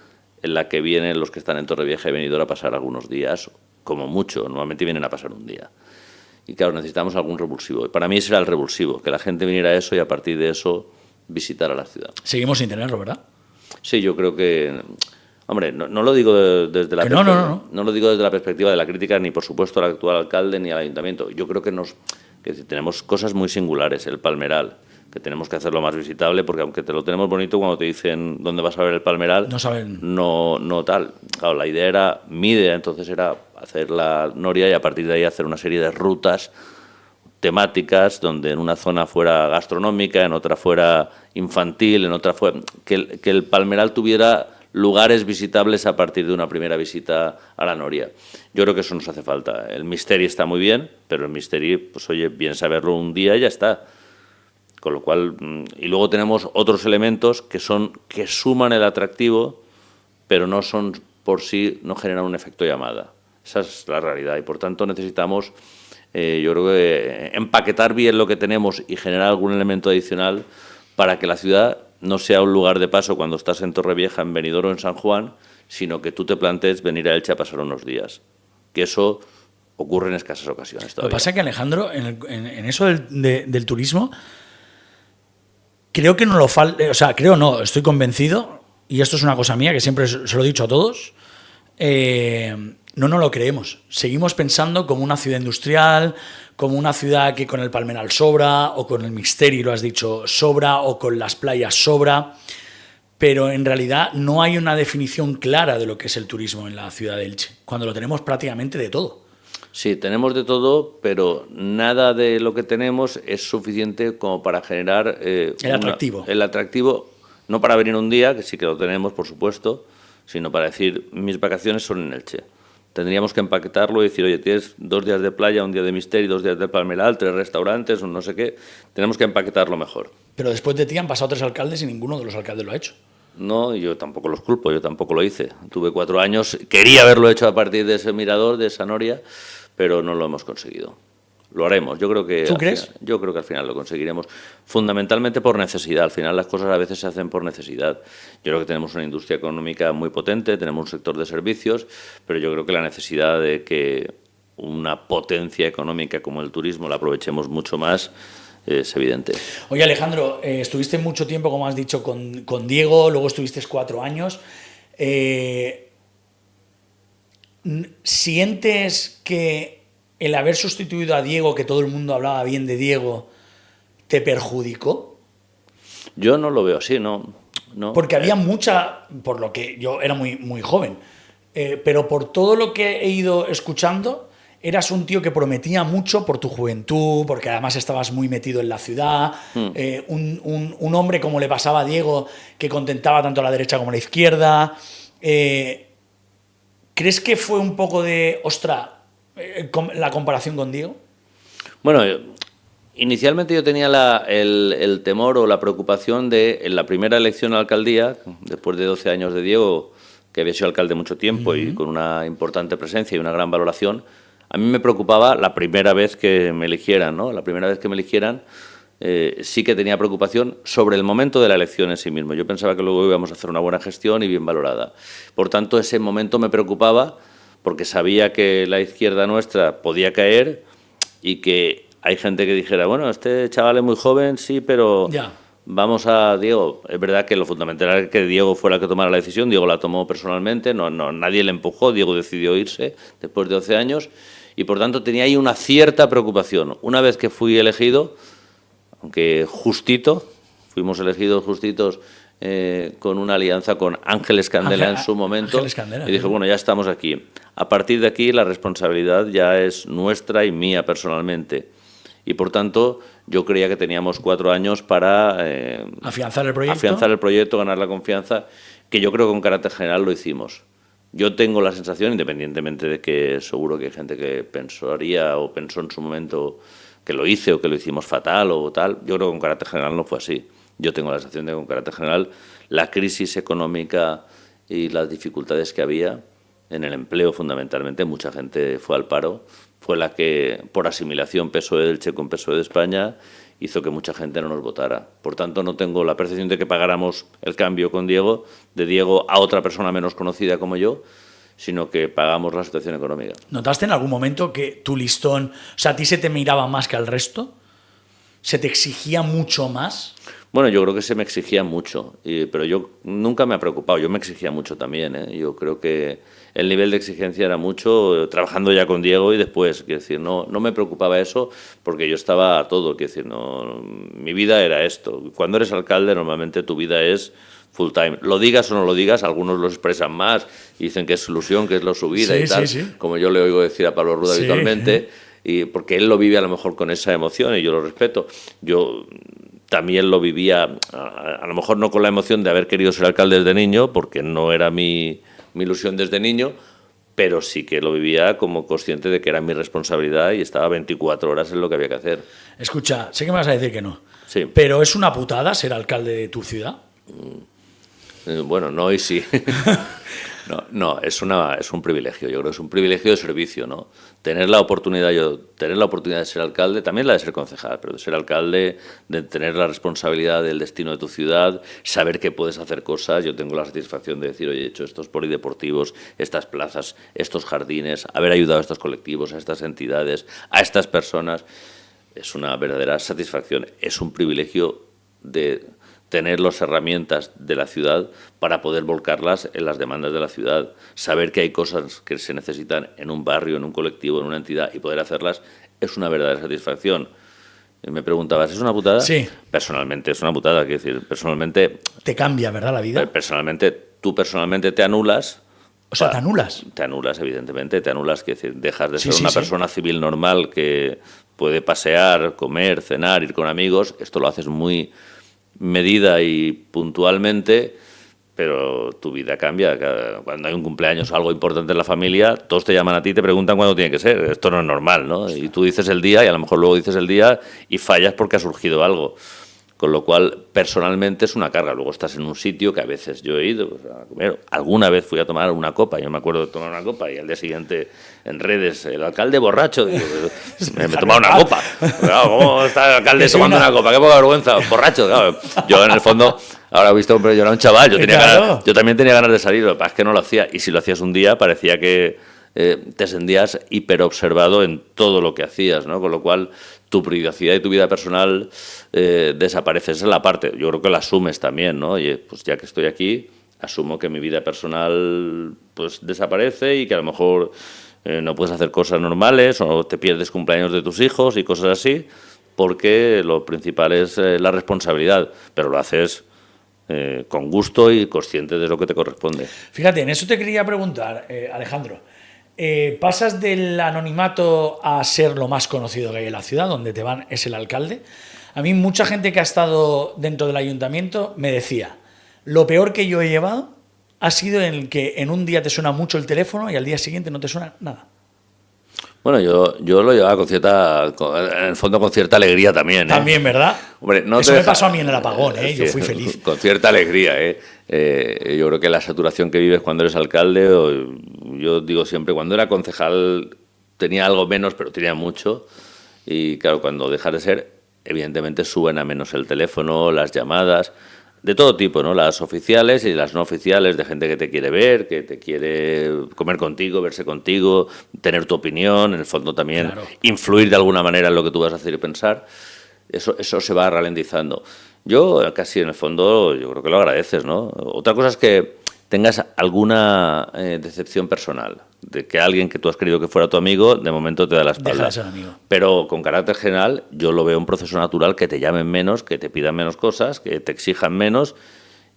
en la que vienen los que están en Torrevieja y Benidorm a pasar algunos días, como mucho, normalmente vienen a pasar un día. Y claro, necesitamos algún revulsivo. Y para mí ese era el revulsivo, que la gente viniera a eso y a partir de eso visitara la ciudad. Seguimos sin tenerlo, ¿verdad? Sí, yo creo que... Hombre, no lo digo desde la no lo digo desde la perspectiva de la crítica, ni por supuesto al actual alcalde ni al ayuntamiento. Yo creo que tenemos cosas muy singulares, el Palmeral, que tenemos que hacerlo más visitable, porque aunque te lo tenemos bonito, cuando te dicen dónde vas a ver el Palmeral, no saben. No tal. Claro, la idea entonces era hacer la Noria y a partir de ahí hacer una serie de rutas temáticas, donde en una zona fuera gastronómica, en otra fuera infantil, en otra fuera... Que el Palmeral tuviera lugares visitables a partir de una primera visita a la Noria. Yo creo que eso nos hace falta. El Misteri está muy bien, pero el Misteri, pues oye, bien saberlo un día y ya está. Con lo cual, y luego tenemos otros elementos que suman el atractivo, pero no son por sí, no generan un efecto llamada. Esa es la realidad y por tanto necesitamos, yo creo que empaquetar bien lo que tenemos y generar algún elemento adicional para que la ciudad no sea un lugar de paso cuando estás en Torrevieja, en Benidorm o en San Juan, sino que tú te plantees venir a Elche a pasar unos días. Que eso ocurre en escasas ocasiones todavía. Lo que pasa es que, Alejandro, en eso del turismo, creo que no lo falta, estoy convencido, y esto es una cosa mía que siempre se lo he dicho a todos, no nos lo creemos. Seguimos pensando como una ciudad industrial, como una ciudad que con el Palmeral sobra, o con el Misteri, lo has dicho, sobra, o con las playas sobra, pero en realidad no hay una definición clara de lo que es el turismo en la ciudad de Elche, cuando lo tenemos prácticamente de todo. Sí, tenemos de todo, pero nada de lo que tenemos es suficiente como para generar el atractivo. El atractivo, no para venir un día, que sí que lo tenemos, por supuesto, sino para decir, mis vacaciones son en Elche. Tendríamos que empaquetarlo y decir, oye, tienes 2 días de playa, un día de Misteri, 2 días de Palmeral, 3 restaurantes, un no sé qué. Tenemos que empaquetarlo mejor. Pero después de ti han pasado 3 alcaldes y ninguno de los alcaldes lo ha hecho. No, yo tampoco los culpo, yo tampoco lo hice. Tuve 4 años, quería haberlo hecho a partir de ese mirador, de esa noria, pero no lo hemos conseguido. Lo haremos, yo creo que... ¿Tú crees? Yo creo que al final lo conseguiremos, fundamentalmente por necesidad. Al final las cosas a veces se hacen por necesidad. Yo creo que tenemos una industria económica muy potente, tenemos un sector de servicios, pero yo creo que la necesidad de que una potencia económica como el turismo la aprovechemos mucho más es evidente. Oye, Alejandro, estuviste mucho tiempo, como has dicho, con Diego, luego estuviste 4 años. ¿Sientes que el haber sustituido a Diego, que todo el mundo hablaba bien de Diego, te perjudicó? Yo no lo veo así, no. Porque había mucha, por lo que yo era muy joven, pero por todo lo que he ido escuchando, eras un tío que prometía mucho por tu juventud, porque además estabas muy metido en la ciudad, un hombre como le pasaba a Diego, que contentaba tanto a la derecha como a la izquierda. ¿Crees que fue un poco de, la comparación con Diego? Bueno, inicialmente yo tenía el temor o la preocupación de, en la primera elección a la alcaldía, después de 12 años de Diego, que había sido alcalde mucho tiempo y con una importante presencia y una gran valoración, a mí me preocupaba la primera vez que me eligieran, ¿no? La primera vez que me eligieran sí que tenía preocupación sobre el momento de la elección en sí mismo. Yo pensaba que luego íbamos a hacer una buena gestión y bien valorada. Por tanto, ese momento me preocupaba porque sabía que la izquierda nuestra podía caer y que hay gente que dijera, bueno, este chaval es muy joven, sí, pero ya. Vamos a Diego. Es verdad que lo fundamental era que Diego fuera el que tomara la decisión. Diego la tomó personalmente, nadie le empujó. Diego decidió irse después de 12 años y, por tanto, tenía ahí una cierta preocupación. Una vez que fui elegido, aunque justito, fuimos elegidos justitos con una alianza con Ángel Escandela en su momento. Ángel Escandela, y dije, bueno, ya estamos aquí. A partir de aquí la responsabilidad ya es nuestra y mía personalmente. Y, por tanto, yo creía que teníamos 4 años para afianzar el proyecto, ganar la confianza, que yo creo que con carácter general lo hicimos. Yo tengo la sensación, independientemente de que seguro que hay gente que pensaría o pensó en su momento que lo hice o que lo hicimos fatal o tal, yo creo que con carácter general no fue así. Yo tengo la sensación de que con carácter general la crisis económica y las dificultades que había en el empleo fundamentalmente, mucha gente fue al paro, fue la que, por asimilación PSOE del Che con PSOE de España, hizo que mucha gente no nos votara. Por tanto, no tengo la percepción de que pagáramos el cambio con Diego, de Diego a otra persona menos conocida como yo, sino que pagamos la situación económica. ¿Notaste en algún momento que tu listón, o sea, a ti se te miraba más que al resto? ¿Se te exigía mucho más? Bueno, yo creo que se me exigía mucho, pero yo nunca me ha preocupado, yo me exigía mucho también. Yo creo que el nivel de exigencia era mucho, trabajando ya con Diego y después, quiero decir, no me preocupaba eso porque yo estaba a todo, quiero decir, mi vida era esto. Cuando eres alcalde normalmente tu vida es full time. Lo digas o no lo digas, algunos lo expresan más y dicen que es su ilusión, que es su vida y tal, como yo le oigo decir a Pablo Ruda habitualmente, y porque él lo vive a lo mejor con esa emoción y yo lo respeto. Yo también lo vivía, a lo mejor no con la emoción de haber querido ser alcalde desde niño, porque no era mi ilusión desde niño, pero sí que lo vivía como consciente de que era mi responsabilidad y estaba 24 horas en lo que había que hacer. Escucha, sé que me vas a decir que no, sí, pero ¿es una putada ser alcalde de tu ciudad? Bueno, no y sí. No, es un privilegio, yo creo que es un privilegio de servicio, ¿no? Tener la oportunidad de ser alcalde, también la de ser concejal, pero de ser alcalde, de tener la responsabilidad del destino de tu ciudad, saber que puedes hacer cosas. Yo tengo la satisfacción de decir, oye, he hecho estos polideportivos, estas plazas, estos jardines, haber ayudado a estos colectivos, a estas entidades, a estas personas. Es una verdadera satisfacción, es un privilegio de tener las herramientas de la ciudad para poder volcarlas en las demandas de la ciudad, saber que hay cosas que se necesitan en un barrio, en un colectivo, en una entidad y poder hacerlas es una verdadera satisfacción. Me preguntabas, ¿es una putada? Sí. Personalmente es una putada, quiero decir, personalmente... Te cambia, ¿verdad, la vida? Tú personalmente te anulas. O sea, ¿te anulas? Te anulas, evidentemente, quiero decir, dejas de Sí, ser una persona civil normal que puede pasear, comer, cenar, ir con amigos. Esto lo haces muy medida y puntualmente, pero tu vida cambia. Cuando hay un cumpleaños o algo importante en la familia, todos te llaman a ti y te preguntan cuándo tiene que ser. Esto no es normal, ¿no? Y tú dices el día y a lo mejor luego dices el día y fallas porque ha surgido algo. Con lo cual, personalmente es una carga. Luego estás en un sitio que a veces yo he ido pues, a comer. Alguna vez fui a tomar una copa, yo me acuerdo de tomar una copa y al día siguiente en redes, el alcalde borracho, digo, me he tomado una copa. Claro, ¿cómo está el alcalde tomando una copa? Qué poca vergüenza, borracho. Claro. Yo en el fondo, ahora he visto, hombre, yo era un chaval, yo también tenía ganas de salir, lo que pasa es que no lo hacía. Y si lo hacías un día, parecía que te sentías hiperobservado en todo lo que hacías, ¿no? Con lo cual tu privacidad y tu vida personal desaparece. Esa es la parte, yo creo que la asumes también, ¿no? Oye, pues ya que estoy aquí, asumo que mi vida personal pues desaparece y que a lo mejor no puedes hacer cosas normales o te pierdes cumpleaños de tus hijos y cosas así, porque lo principal es la responsabilidad, pero lo haces con gusto y consciente de lo que te corresponde. Fíjate, en eso te quería preguntar, Alejandro. ¿Pasas del anonimato a ser lo más conocido que hay en la ciudad, donde te van es el alcalde? A mí mucha gente que ha estado dentro del ayuntamiento me decía, lo peor que yo he llevado ha sido en el que en un día te suena mucho el teléfono y al día siguiente no te suena nada. Bueno, yo lo llevaba en el fondo con cierta alegría también. También, ¿verdad? Hombre, no eso me pasó a mí en el apagón, yo fui feliz. Con cierta alegría, yo creo que la saturación que vives cuando eres alcalde, yo digo siempre, cuando era concejal tenía algo menos, pero tenía mucho. Y claro, cuando dejas de ser, evidentemente suena menos el teléfono, las llamadas, de todo tipo, ¿no? Las oficiales y las no oficiales, de gente que te quiere ver, que te quiere comer contigo, verse contigo, tener tu opinión, en el fondo también claro, influir de alguna manera en lo que tú vas a hacer y pensar. Eso se va ralentizando. Yo casi en el fondo, yo creo que lo agradeces, ¿no? Otra cosa es que tengas alguna decepción personal, de que alguien que tú has querido que fuera tu amigo, de momento te da la espalda. Deja de ser amigo. Pero con carácter general, yo lo veo un proceso natural, que te llamen menos, que te pidan menos cosas, que te exijan menos,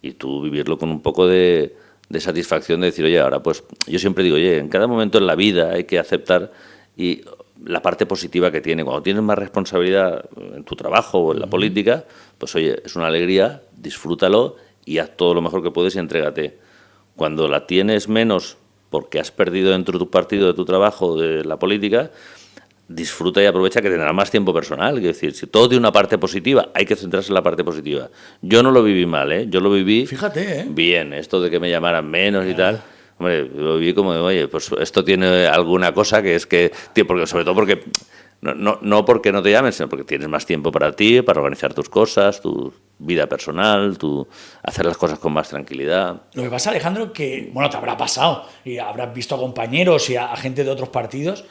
y tú vivirlo con un poco de satisfacción de decir, oye, ahora pues, yo siempre digo, oye, en cada momento en la vida hay que aceptar y la parte positiva que tiene. Cuando tienes más responsabilidad en tu trabajo o en la política, pues oye, es una alegría, disfrútalo y haz todo lo mejor que puedes y entrégate. Cuando la tienes menos porque has perdido dentro de tu partido, de tu trabajo, de la política, disfruta y aprovecha que tendrás más tiempo personal. Es decir, si todo tiene una parte positiva, hay que centrarse en la parte positiva. Yo no lo viví mal, yo lo viví bien. Esto de que me llamaran menos y tal, hombre, lo viví como, oye, pues esto tiene alguna cosa que es que, porque, sobre todo porque... No porque no te llamen, sino porque tienes más tiempo para ti, para organizar tus cosas, tu vida personal, hacer las cosas con más tranquilidad. Lo que pasa, Alejandro, que, bueno, te habrá pasado y habrás visto a compañeros y a gente de otros partidos,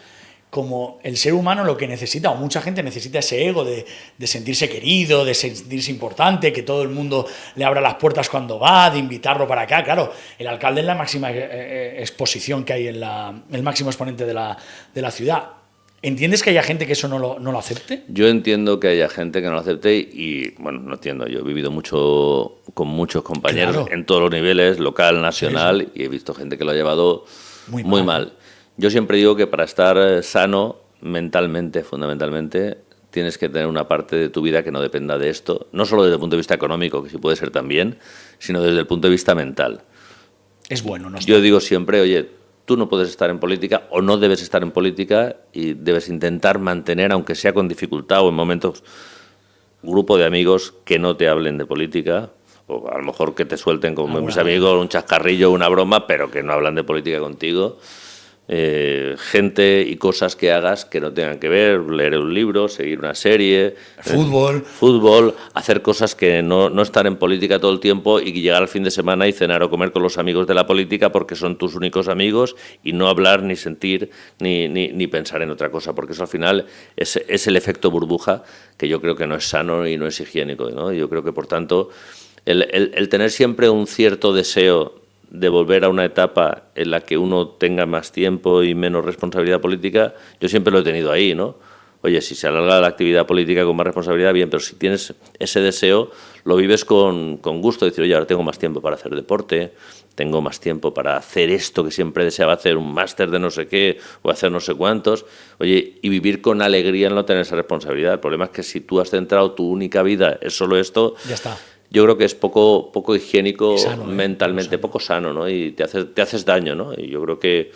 como el ser humano lo que necesita, o mucha gente necesita ese ego de sentirse querido, de sentirse importante, que todo el mundo le abra las puertas cuando va, de invitarlo para acá. Claro, el alcalde es la máxima exposición que hay el máximo exponente de la ciudad. ¿Entiendes que haya gente que eso no lo acepte? Yo entiendo que haya gente que no lo acepte y, bueno, no entiendo. Yo he vivido mucho con muchos compañeros en todos los niveles, local, nacional, y he visto gente que lo ha llevado muy mal. Yo siempre digo que para estar sano mentalmente, fundamentalmente, tienes que tener una parte de tu vida que no dependa de esto, no solo desde el punto de vista económico, que sí puede ser también, sino desde el punto de vista mental. Es bueno, ¿no? Yo digo siempre, oye, tú no puedes estar en política o no debes estar en política y debes intentar mantener, aunque sea con dificultad o en momentos, un grupo de amigos que no te hablen de política, o a lo mejor que te suelten como mis amigos un chascarrillo, una broma, pero que no hablan de política contigo. Gente y cosas que hagas que no tengan que ver, leer un libro, seguir una serie, fútbol, hacer cosas que no estar en política todo el tiempo y llegar al fin de semana y cenar o comer con los amigos de la política porque son tus únicos amigos y no hablar ni sentir ni pensar en otra cosa, porque eso al final es el efecto burbuja que yo creo que no es sano y no es higiénico, ¿no? Yo creo que por tanto El tener siempre un cierto deseo de volver a una etapa en la que uno tenga más tiempo y menos responsabilidad política, yo siempre lo he tenido ahí, ¿no? Oye, si se alarga la actividad política con más responsabilidad, bien, pero si tienes ese deseo, lo vives con gusto, decir, oye, ahora tengo más tiempo para hacer deporte, tengo más tiempo para hacer esto que siempre deseaba hacer, un máster de no sé qué, o hacer no sé cuántos, oye, y vivir con alegría en no tener esa responsabilidad. El problema es que si tú has centrado tu única vida en solo esto, Ya está. yo creo que es poco higiénico Sano, mentalmente, poco sano, ¿no? Y te haces daño, ¿no? Y yo creo que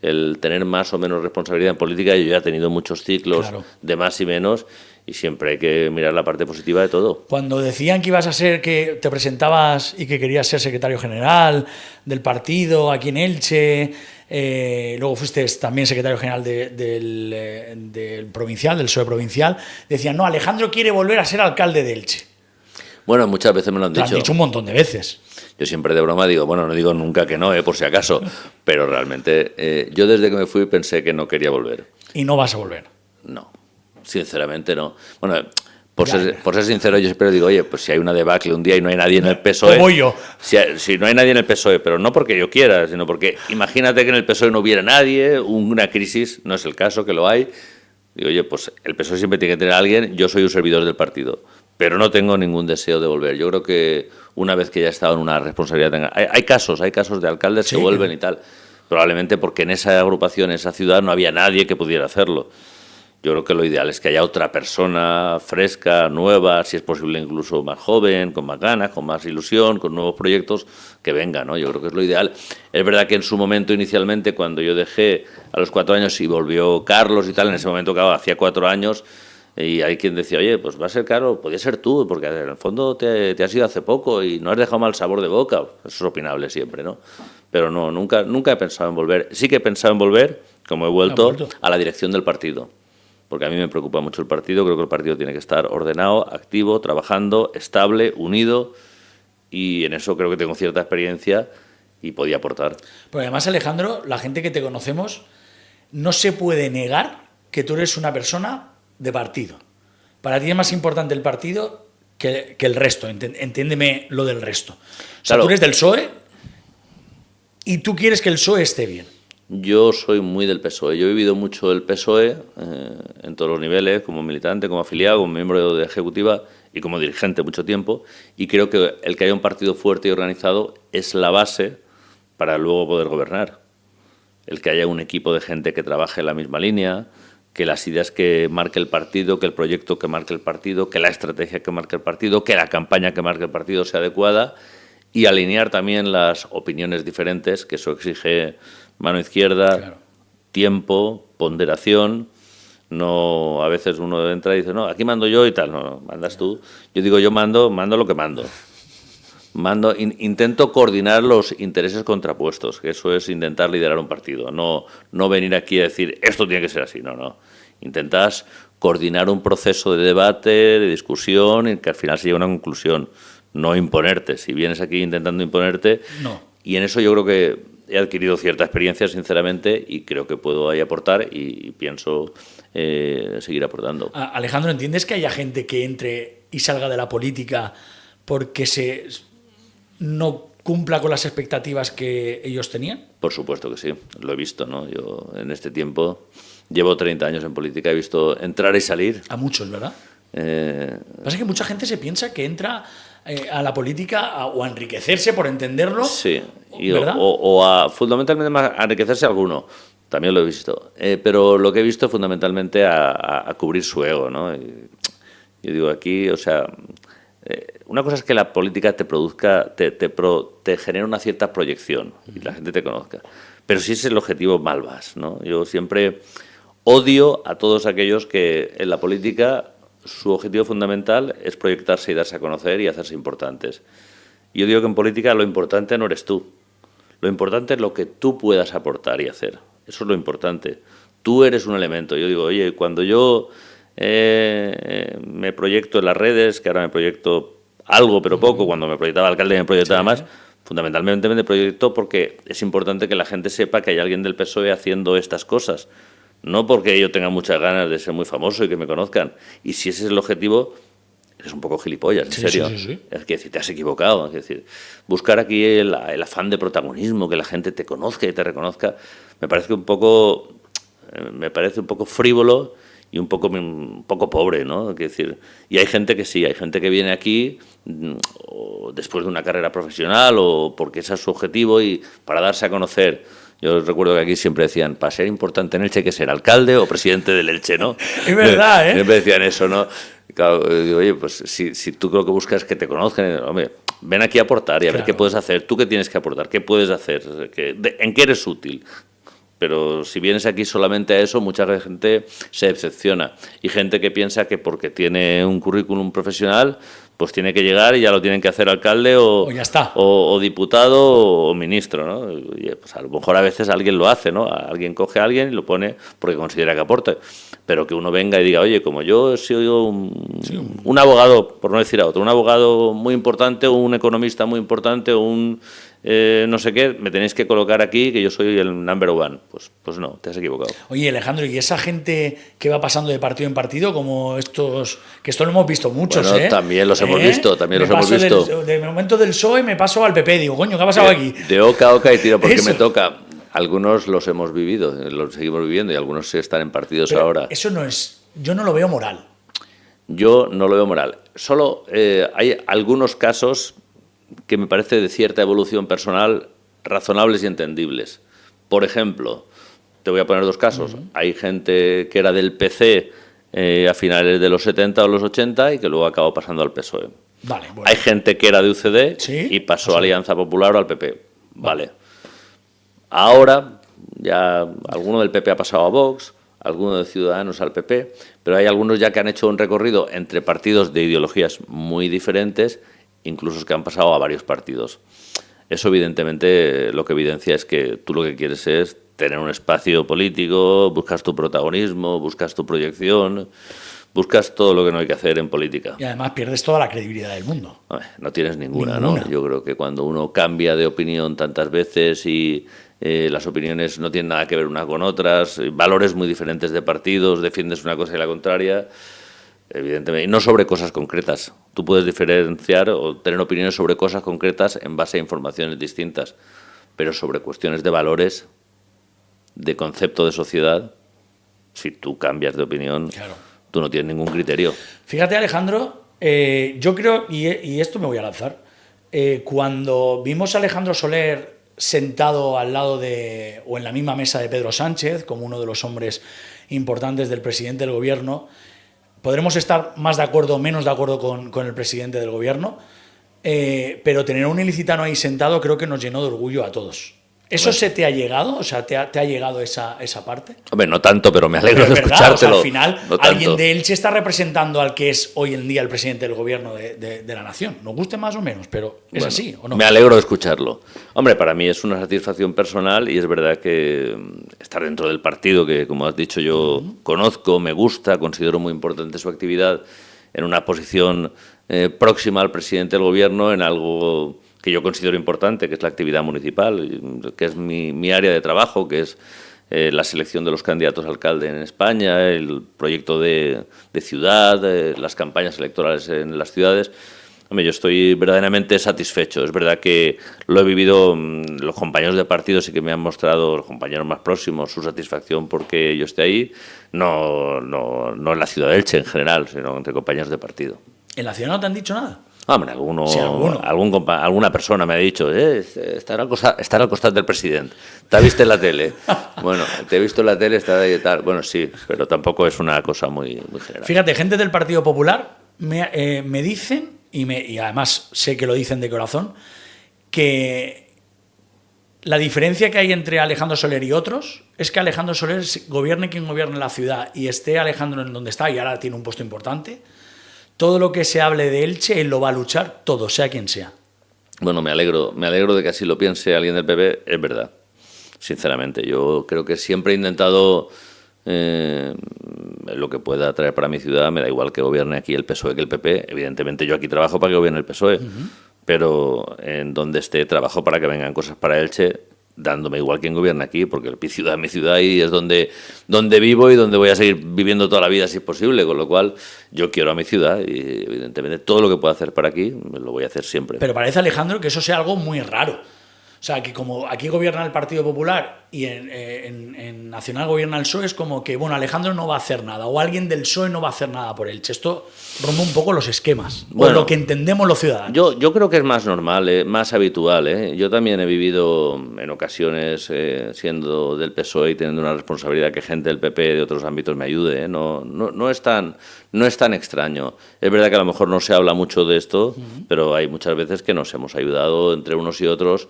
el tener más o menos responsabilidad en política, yo ya he tenido muchos ciclos de más y menos, y siempre hay que mirar la parte positiva de todo. Cuando decían que ibas a ser, que te presentabas y que querías ser secretario general del partido aquí en Elche, luego fuiste también secretario general del provincial, del PSOE provincial, decían, no, Alejandro quiere volver a ser alcalde de Elche. Bueno, muchas veces me lo han dicho. Lo han dicho un montón de veces. Yo siempre de broma digo, bueno, no digo nunca que no, por si acaso, pero realmente yo desde que me fui pensé que no quería volver. ¿Y no vas a volver? No, sinceramente no. Bueno, por ser sincero, yo siempre digo, oye, pues si hay una debacle un día y no hay nadie en el PSOE... voy yo. Si no hay nadie en el PSOE, pero no porque yo quiera, sino porque imagínate que en el PSOE no hubiera nadie, una crisis, no es el caso, que lo hay. Digo, oye, pues el PSOE siempre tiene que tener a alguien, yo soy un servidor del partido, pero no tengo ningún deseo de volver. Yo creo que una vez que ya he estado en una responsabilidad... Hay casos de alcaldes que vuelven y tal, probablemente porque en esa agrupación, en esa ciudad, no había nadie que pudiera hacerlo. Yo creo que lo ideal es que haya otra persona fresca, nueva, si es posible incluso más joven, con más ganas, con más ilusión, con nuevos proyectos, que venga, ¿no? Yo creo que es lo ideal. Es verdad que en su momento, inicialmente, cuando yo dejé a los 4 años y volvió Carlos y tal, en ese momento, claro, hacía 4 años, y hay quien decía, oye, pues va a ser Carlos, podía ser tú, porque en el fondo te has ido hace poco y no has dejado mal sabor de boca. Eso es opinable siempre, ¿no? Pero no, nunca he pensado en volver. Sí que he pensado en volver, como he vuelto, a la dirección del partido. Porque a mí me preocupa mucho el partido, creo que el partido tiene que estar ordenado, activo, trabajando, estable, unido, y en eso creo que tengo cierta experiencia y podía aportar. Pero además, Alejandro, la gente que te conocemos, no se puede negar que tú eres una persona de partido. Para ti es más importante el partido que el resto, entiéndeme lo del resto. O sea, claro, tú eres del PSOE y tú quieres que el PSOE esté bien. Yo soy muy del PSOE. Yo he vivido mucho el PSOE en todos los niveles, como militante, como afiliado, como miembro de ejecutiva y como dirigente mucho tiempo. Y creo que el que haya un partido fuerte y organizado es la base para luego poder gobernar. El que haya un equipo de gente que trabaje en la misma línea, que las ideas que marque el partido, que el proyecto que marque el partido, que la estrategia que marque el partido, que la campaña que marque el partido sea adecuada, y alinear también las opiniones diferentes, que eso exige mano izquierda, tiempo, ponderación. No, a veces uno entra y dice, no, aquí mando yo y tal. No, mandas tú. Yo digo, yo mando lo que mando. Intento coordinar los intereses contrapuestos, que eso es intentar liderar un partido. No venir aquí a decir, esto tiene que ser así. No. Intentas coordinar un proceso de debate, de discusión, y que al final se llegue a una conclusión. No imponerte. Si vienes aquí intentando imponerte... No. Y en eso yo creo que he adquirido cierta experiencia, sinceramente, y creo que puedo ahí aportar y pienso seguir aportando. Alejandro, ¿entiendes que haya gente que entre y salga de la política porque no cumpla con las expectativas que ellos tenían? Por supuesto que sí, lo he visto, ¿no? Yo en este tiempo llevo 30 años en política, he visto entrar y salir. A muchos, ¿verdad? Pasa que mucha gente se piensa que entra a la política o a enriquecerse, por entenderlo. Sí, ¿verdad? o a fundamentalmente más a enriquecerse alguno. También lo he visto. Pero lo que he visto es fundamentalmente a cubrir su ego, ¿no? Y yo digo aquí, o sea, una cosa es que la política te produzca, te genera una cierta proyección y la gente te conozca. Pero si ese es el objetivo, mal vas, ¿no? Yo siempre odio a todos aquellos que en la política su objetivo fundamental es proyectarse y darse a conocer y hacerse importantes. Yo digo que en política lo importante no eres tú. Lo importante es lo que tú puedas aportar y hacer. Eso es lo importante. Tú eres un elemento. Yo digo, oye, cuando yo me proyecto en las redes, que ahora me proyecto algo pero poco, cuando me proyectaba alcalde me proyectaba más, fundamentalmente me proyecto porque es importante que la gente sepa que hay alguien del PSOE haciendo estas cosas. No porque yo tenga muchas ganas de ser muy famoso y que me conozcan. Y si ese es el objetivo, eres un poco gilipollas, en Sí, serio. sí, sí, sí. Es decir, te has equivocado. Es decir, buscar aquí el afán de protagonismo, que la gente te conozca y te reconozca, me parece un poco frívolo y un poco pobre, ¿no? Es decir, y hay gente que sí, hay gente que viene aquí o después de una carrera profesional o porque ese es su objetivo y para darse a conocer. Yo recuerdo que aquí siempre decían, para ser importante en Elche hay que ser alcalde o presidente del Elche, ¿no? Es verdad, ¿eh? Siempre decían eso, ¿no? Claro, digo, oye, pues si tú lo que buscas es que te conozcan, hombre, ven aquí a aportar y a ver qué puedes hacer, tú qué tienes que aportar, qué puedes hacer, en qué eres útil. Pero si vienes aquí solamente a eso, mucha gente se decepciona. Y gente que piensa que porque tiene un currículum profesional, pues tiene que llegar y ya lo tienen que hacer alcalde o ya está. o diputado o ministro, ¿no? Y pues a lo mejor a veces alguien lo hace, ¿no? Alguien coge a alguien y lo pone porque considera que aporta. Pero que uno venga y diga, oye, como yo he sido un abogado, por no decir a otro, un abogado muy importante o un economista muy importante o un no sé qué, me tenéis que colocar aquí que yo soy el number one. Pues no, te has equivocado. Oye, Alejandro, ¿y esa gente que va pasando de partido en partido, como estos, que esto lo hemos visto muchos, Bueno, también los hemos visto, también los hemos visto. Del momento del PSOE me paso al PP, digo, coño, ¿qué ha pasado aquí? De oca a oca y tiro porque Eso. me toca. Algunos los hemos vivido, los seguimos viviendo y algunos sí están en partidos Pero ahora. eso no es, yo no lo veo moral. Yo no lo veo moral. Solo hay algunos casos que me parece de cierta evolución personal razonables y entendibles. Por ejemplo, te voy a poner dos casos. Hay gente que era del PC a finales de los 70 o los 80 y que luego acabó pasando al PSOE. Vale, bueno. Hay gente que era de UCD ¿Sí? y pasó a Alianza Popular o al PP. Vale. Ahora ya alguno del PP ha pasado a Vox, alguno de Ciudadanos al PP, pero hay algunos ya que han hecho un recorrido entre partidos de ideologías muy diferentes, incluso que han pasado a varios partidos. Eso evidentemente lo que evidencia es que tú lo que quieres es tener un espacio político, buscas tu protagonismo, buscas tu proyección, buscas todo lo que no hay que hacer en política. Y además pierdes toda la credibilidad del mundo. No tienes ninguna, ¿no? Yo creo que cuando uno cambia de opinión tantas veces y las opiniones no tienen nada que ver una con otras, valores muy diferentes de partidos, defiendes una cosa y la contraria, evidentemente, y no sobre cosas concretas. Tú puedes diferenciar o tener opiniones sobre cosas concretas en base a informaciones distintas, pero sobre cuestiones de valores, de concepto de sociedad, si tú cambias de opinión, Claro. tú no tienes ningún criterio. Fíjate, Alejandro, yo creo, y esto me voy a lanzar, cuando vimos a Alejandro Soler sentado al lado de, o en la misma mesa de Pedro Sánchez, como uno de los hombres importantes del presidente del gobierno, podremos estar más de acuerdo o menos de acuerdo con el presidente del gobierno, pero tener a un ilicitano ahí sentado creo que nos llenó de orgullo a todos. ¿Eso se te ha llegado? O sea, ¿te ha llegado esa parte? Hombre, no tanto, pero me alegro de verdad, escuchártelo. o sea, al final, no alguien tanto. de Elche está representando al que es hoy en día el presidente del gobierno de la nación. Nos guste más o menos, pero es Bueno, así, ¿o no? Me alegro de escucharlo. Hombre, para mí es una satisfacción personal y es verdad que estar dentro del partido, que como has dicho yo conozco, me gusta, considero muy importante su actividad, en una posición próxima al presidente del gobierno, en algo que yo considero importante, que es la actividad municipal, que es mi área de trabajo, que es la selección de los candidatos a alcalde en España, el proyecto de ciudad, las campañas electorales en las ciudades. Hombre, yo estoy verdaderamente satisfecho. Es verdad que lo he vivido, los compañeros de partido sí que me han mostrado, los compañeros más próximos, su satisfacción porque yo esté ahí, no en la ciudad de Elche en general, sino entre compañeros de partido. ¿En la ciudad no te han dicho nada? Hombre, Sí, alguna persona me ha dicho, estará al costado del presidente. ¿Te has visto en la tele? Bueno, te he visto en la tele, está ahí y tal. Bueno, sí, pero tampoco es una cosa muy general. Fíjate, gente del Partido Popular me dicen, y además sé que lo dicen de corazón, que la diferencia que hay entre Alejandro Soler y otros es que Alejandro Soler, gobierne quien gobierne la ciudad y esté Alejandro en donde está, y ahora tiene un puesto importante, todo lo que se hable de Elche, él lo va a luchar todo, sea quien sea. Bueno, me alegro de que así lo piense alguien del PP, es verdad, sinceramente. Yo creo que siempre he intentado lo que pueda traer para mi ciudad, me da igual que gobierne aquí el PSOE que el PP. Evidentemente yo aquí trabajo para que gobierne el PSOE, pero en donde esté trabajo para que vengan cosas para Elche, dándome igual quién gobierna aquí, porque mi ciudad es mi ciudad y es donde vivo y donde voy a seguir viviendo toda la vida si es posible, con lo cual yo quiero a mi ciudad y evidentemente todo lo que pueda hacer para aquí lo voy a hacer siempre. Pero parece, Alejandro, que eso sea algo muy raro. O sea, que como aquí gobierna el Partido Popular y en Nacional gobierna el PSOE, es como que, bueno, Alejandro no va a hacer nada, o alguien del PSOE no va a hacer nada por Elche. Esto rompe un poco los esquemas, bueno, o lo que entendemos los ciudadanos. Yo creo que es más normal, más habitual. Yo también he vivido en ocasiones siendo del PSOE y teniendo una responsabilidad que gente del PP de otros ámbitos me ayude. No es tan extraño. Es verdad que a lo mejor no se habla mucho de esto, pero hay muchas veces que nos hemos ayudado entre unos y otros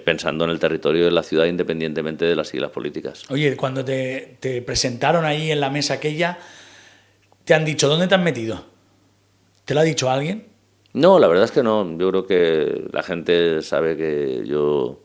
pensando en el territorio de la ciudad independientemente de las siglas políticas. Oye, cuando te presentaron ahí en la mesa aquella, te han dicho, ¿dónde te han metido? ¿Te lo ha dicho alguien? No, la verdad es que no. Yo creo que la gente sabe que yo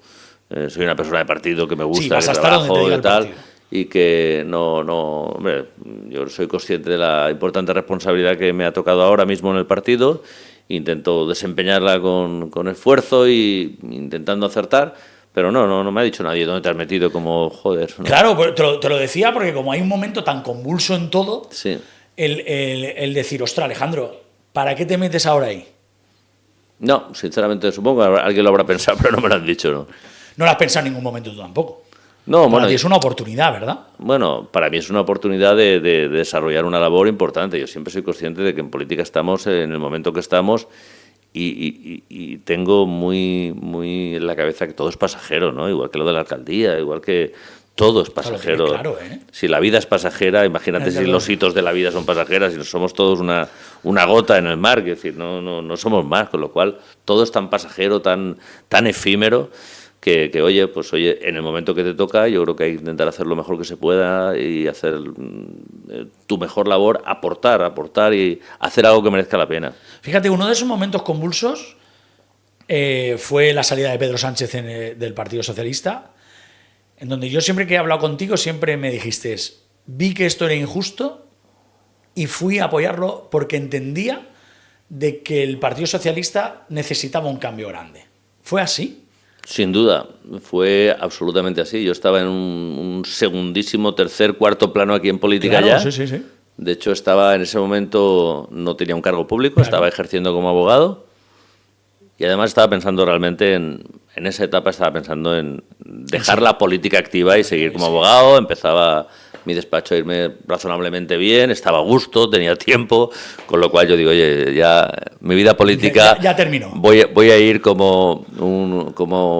soy una persona de partido, que me gusta, sí, que trabajo y tal, y que hombre, yo soy consciente de la importante responsabilidad que me ha tocado ahora mismo en el partido. Intento desempeñarla con esfuerzo y intentando acertar, pero no me ha dicho nadie dónde te has metido, como joder. ¿No? Claro, te lo decía porque como hay un momento tan convulso en todo, sí. el decir, ostras, Alejandro, ¿para qué te metes ahora ahí? No, sinceramente supongo que alguien lo habrá pensado, pero no me lo han dicho, ¿no? No lo has pensado en ningún momento tú tampoco. No, para bueno, ti es una oportunidad, ¿verdad? Bueno, para mí es una oportunidad de desarrollar una labor importante. Yo siempre soy consciente de que en política estamos en el momento que estamos y tengo muy en la cabeza que todo es pasajero, ¿no? Igual que lo de la alcaldía, igual que todo es pasajero. Claro, ¿eh? Si la vida es pasajera, imagínate si los hitos de la vida son pasajeras y somos todos una gota en el mar, es decir, no somos más, con lo cual todo es tan pasajero, tan efímero. Que oye, en el momento que te toca, yo creo que hay que intentar hacer lo mejor que se pueda y hacer tu mejor labor, aportar y hacer algo que merezca la pena. Fíjate, uno de esos momentos convulsos fue la salida de Pedro Sánchez del Partido Socialista, en donde yo siempre que he hablado contigo, siempre me dijiste, vi que esto era injusto y fui a apoyarlo porque entendía de que el Partido Socialista necesitaba un cambio grande. ¿Fue así? Sin duda, fue absolutamente así. Yo estaba en un segundísimo, tercer, cuarto plano aquí en política ya. Sí. De hecho, estaba en ese momento, no tenía un cargo público, estaba ejerciendo como abogado y además estaba pensando realmente en esa etapa, estaba pensando en dejar la política activa y seguir como abogado. Empezaba mi despacho a irme razonablemente bien, estaba a gusto, tenía tiempo, con lo cual yo digo, oye, ya mi vida política ya terminó. Voy a ir como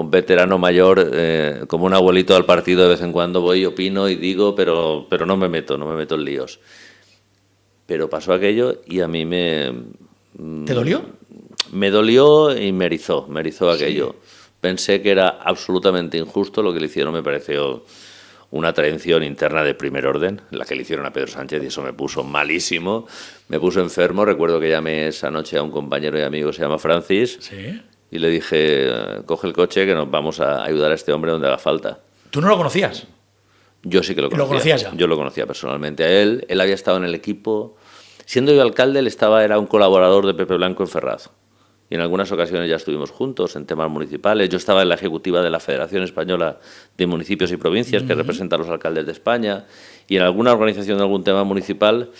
veterano mayor, como un abuelito al partido, de vez en cuando voy, opino y digo, pero no me meto en líos. Pero pasó aquello y a mí ¿Te dolió? Me dolió y me erizó aquello. Pensé que era absolutamente injusto lo que le hicieron, me pareció una traición interna de primer orden, la que le hicieron a Pedro Sánchez, y eso me puso malísimo, me puso enfermo. Recuerdo que llamé esa noche a un compañero y amigo, se llama Francis, ¿Sí? Y le dije, coge el coche que nos vamos a ayudar a este hombre donde haga falta. ¿Tú no lo conocías? Yo sí que lo conocía. ¿Lo conocías ya? Yo lo conocía personalmente a él había estado en el equipo. Siendo yo alcalde, él era un colaborador de Pepe Blanco en Ferraz. Y en algunas ocasiones ya estuvimos juntos en temas municipales. Yo estaba en la ejecutiva de la Federación Española de Municipios y Provincias, que representa a los alcaldes de España. Y en alguna organización de algún tema municipal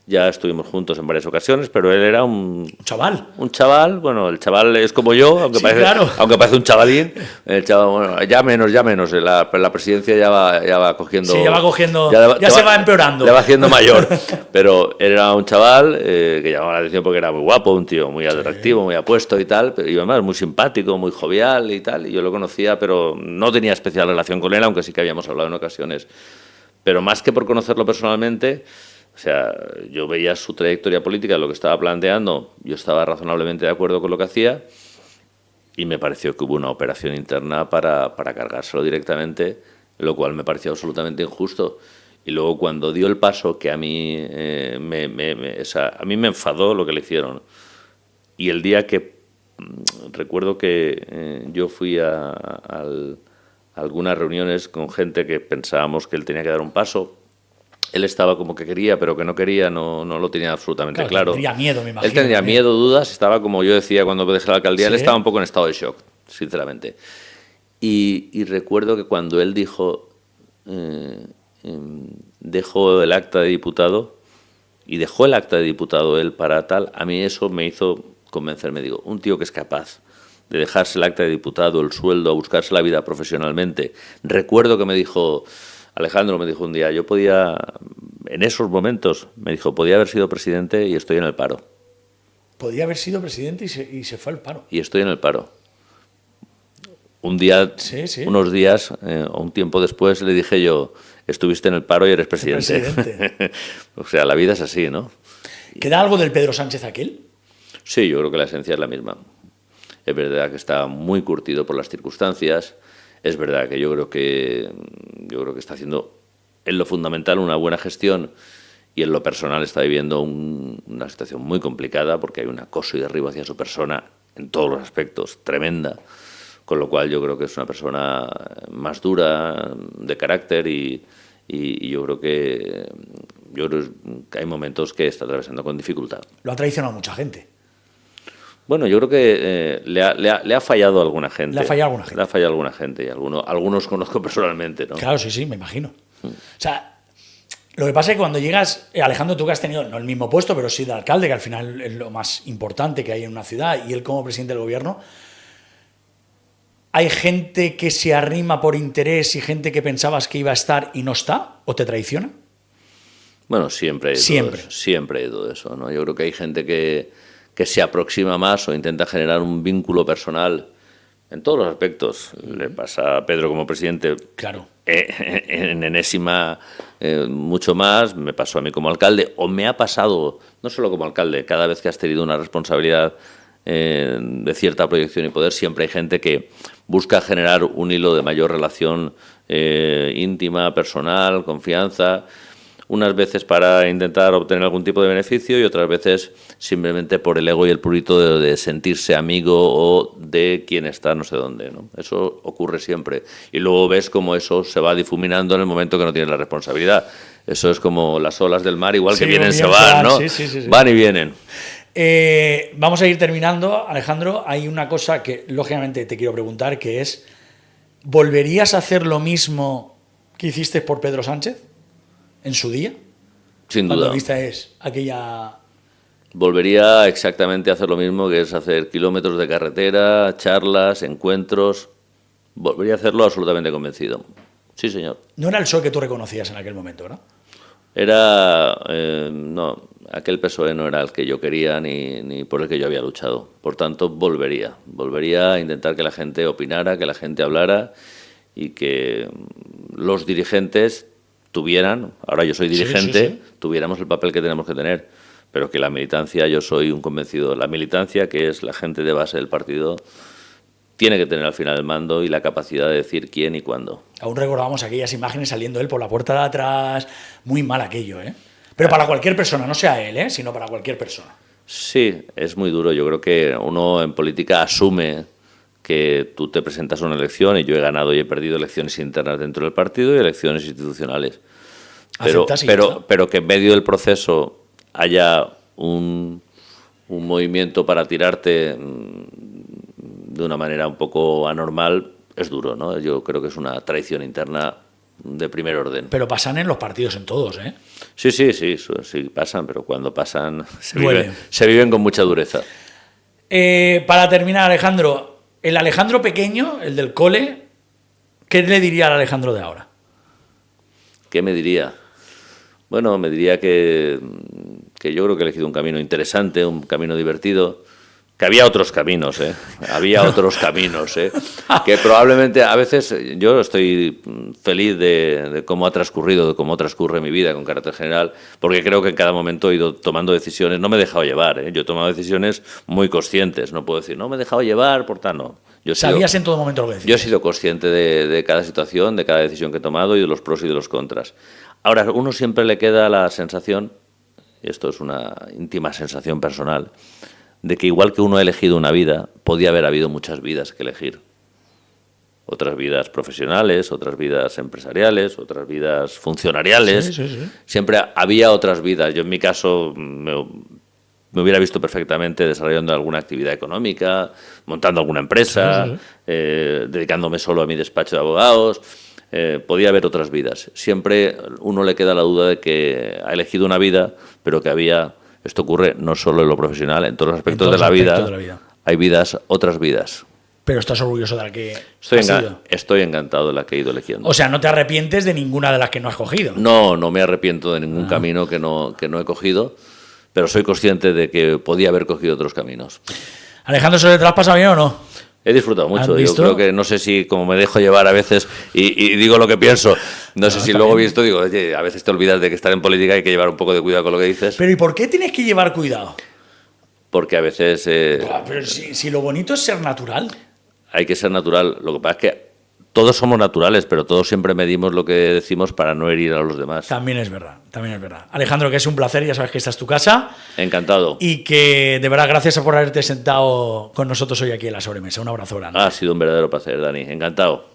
ya estuvimos juntos en varias ocasiones, pero él era un chaval. Un chaval, bueno, el chaval es como yo, aunque, sí, claro. aunque parece un chavalín. El chaval, bueno, ya menos. La presidencia ya va cogiendo. Sí, ya va cogiendo. Ya se va empeorando. Ya va haciendo mayor. Pero él era un chaval que llamaba la atención porque era muy guapo, un tío muy atractivo, muy apuesto y tal. Y además muy simpático, muy jovial y tal. Y yo lo conocía, pero no tenía especial relación con él, aunque sí que habíamos hablado en ocasiones. Pero más que por conocerlo personalmente. O sea, yo veía su trayectoria política, lo que estaba planteando, yo estaba razonablemente de acuerdo con lo que hacía y me pareció que hubo una operación interna para cargárselo directamente, lo cual me pareció absolutamente injusto. Y luego cuando dio el paso, que a mí me enfadó lo que le hicieron. Y el día que recuerdo que yo fui a algunas reuniones con gente que pensábamos que él tenía que dar un paso. Él estaba como que quería, pero que no quería, no lo tenía absolutamente claro. Tendría miedo, me imagino. Él tendría miedo, dudas, estaba como yo decía cuando dejé la alcaldía, ¿Sí? Él estaba un poco en estado de shock, sinceramente. Y recuerdo que cuando él dijo, dejó el acta de diputado, y dejó el acta de diputado él para tal, a mí eso me hizo convencerme. Digo, un tío que es capaz de dejarse el acta de diputado, el sueldo, a buscarse la vida profesionalmente. Recuerdo que me dijo, Alejandro me dijo un día, yo podía, en esos momentos, me dijo, podía haber sido presidente y estoy en el paro. Podía haber sido presidente y se fue al paro. Y estoy en el paro. Un día, Sí. unos días, o un tiempo después, le dije yo, estuviste en el paro y eres presidente. O sea, la vida es así, ¿no? ¿Queda algo del Pedro Sánchez aquel? Sí, yo creo que la esencia es la misma. Es verdad que está muy curtido por las circunstancias. Es verdad que yo creo que está haciendo, en lo fundamental, una buena gestión, y en lo personal está viviendo una situación muy complicada porque hay un acoso y derribo hacia su persona en todos los aspectos, tremenda. Con lo cual yo creo que es una persona más dura, de carácter, y yo creo que hay momentos que está atravesando con dificultad. Lo ha traicionado mucha gente. Bueno, yo creo que le ha fallado a alguna gente. Le ha fallado a alguna gente. Le ha fallado a alguna gente, y algunos conozco personalmente, ¿no? Claro, sí, me imagino. O sea, lo que pasa es que cuando llegas, Alejandro, tú que has tenido, no el mismo puesto, pero sí de alcalde, que al final es lo más importante que hay en una ciudad, y él como presidente del gobierno, ¿hay gente que se arrima por interés y gente que pensabas que iba a estar y no está? ¿O te traiciona? Bueno, siempre hay todo eso, ¿no? Yo creo que hay gente que se aproxima más o intenta generar un vínculo personal en todos los aspectos. Le pasa a Pedro como presidente, claro, en enésima, mucho más. Me pasó a mí como alcalde, o me ha pasado, no solo como alcalde, cada vez que has tenido una responsabilidad de cierta proyección y poder, siempre hay gente que busca generar un hilo de mayor relación íntima, personal, confianza, unas veces para intentar obtener algún tipo de beneficio y otras veces simplemente por el ego y el prurito de sentirse amigo o de quien está no sé dónde, ¿no? Eso ocurre siempre. Y luego ves cómo eso se va difuminando en el momento que no tienes la responsabilidad. Eso es como las olas del mar, igual que vienen, se van, ¿no? Sí. Van y vienen. Vamos a ir terminando, Alejandro. Hay una cosa que lógicamente te quiero preguntar, que es, ¿volverías a hacer lo mismo que hiciste por Pedro Sánchez en su día? Sin duda. Cuando viste aquella... Volvería exactamente a hacer lo mismo, que es hacer kilómetros de carretera, charlas, encuentros. Volvería a hacerlo absolutamente convencido. Sí, señor. No era el PSOE que tú reconocías en aquel momento, ¿no? No, aquel PSOE no era el que yo quería ni por el que yo había luchado. Por tanto, volvería a intentar que la gente opinara, que la gente hablara y que los dirigentes tuvieran, ahora yo soy dirigente, tuviéramos el papel que tenemos que tener, pero que la militancia, yo soy un convencido, la militancia, que es la gente de base del partido, tiene que tener al final el mando y la capacidad de decir quién y cuándo. Aún recordamos aquellas imágenes saliendo él por la puerta de atrás, muy mal aquello, ¿eh? Pero para cualquier persona, no sea él, sino para cualquier persona. Sí, es muy duro. Yo creo que uno en política asume que tú te presentas a una elección, y yo he ganado y he perdido elecciones internas dentro del partido y elecciones institucionales. Pero que en medio del proceso haya un movimiento para tirarte de una manera un poco anormal, es duro, ¿no? Yo creo que es una traición interna de primer orden. Pero pasan en los partidos, en todos, ¿eh? Sí pasan, pero cuando pasan se viven con mucha dureza. Para terminar, Alejandro, el Alejandro pequeño, el del cole, ¿qué le diría al Alejandro de ahora? ¿Qué me diría? Bueno, me diría que yo creo que he elegido un camino interesante, un camino divertido, que había otros caminos, que probablemente a veces yo estoy feliz de cómo ha transcurrido, de cómo transcurre mi vida con carácter general, porque creo que en cada momento he ido tomando decisiones, no me he dejado llevar, yo he tomado decisiones muy conscientes, no puedo decir, no me he dejado llevar, por tal, no. ¿Sabías en todo momento lo que decías? Yo he sido consciente de cada situación, de cada decisión que he tomado y de los pros y de los contras. Ahora, a uno siempre le queda la sensación, y esto es una íntima sensación personal, de que igual que uno ha elegido una vida, podía haber habido muchas vidas que elegir. Otras vidas profesionales, otras vidas empresariales, otras vidas funcionariales. Sí. Siempre había otras vidas. Yo en mi caso me hubiera visto perfectamente desarrollando alguna actividad económica, montando alguna empresa, dedicándome solo a mi despacho de abogados. Podía haber otras vidas. Siempre uno le queda la duda de que ha elegido una vida, pero que había... Esto ocurre no solo en lo profesional, en todos los aspectos, de la vida. Hay vidas, otras vidas. Pero estás orgulloso de la que has ido. Estoy encantado de la que he ido eligiendo. O sea, ¿no te arrepientes de ninguna de las que no has cogido? No, no me arrepiento de ningún camino que no he cogido, pero soy consciente de que podía haber cogido otros caminos. Alejandro, ¿eso te lo has pasado bien o no? He disfrutado mucho. Yo creo que no sé si, como me dejo llevar a veces y digo lo que pienso, no sé si luego visto, digo, oye, a veces te olvidas de que estar en política hay que llevar un poco de cuidado con lo que dices. Pero ¿y por qué tienes que llevar cuidado? Porque a veces... pero si lo bonito es ser natural. Hay que ser natural. Lo que pasa es que todos somos naturales, pero todos siempre medimos lo que decimos para no herir a los demás. También es verdad, también es verdad. Alejandro, que es un placer, ya sabes que esta es tu casa. Encantado. Y que, de verdad, gracias por haberte sentado con nosotros hoy aquí en la sobremesa. Un abrazo grande. Ha sido un verdadero placer, Dani. Encantado.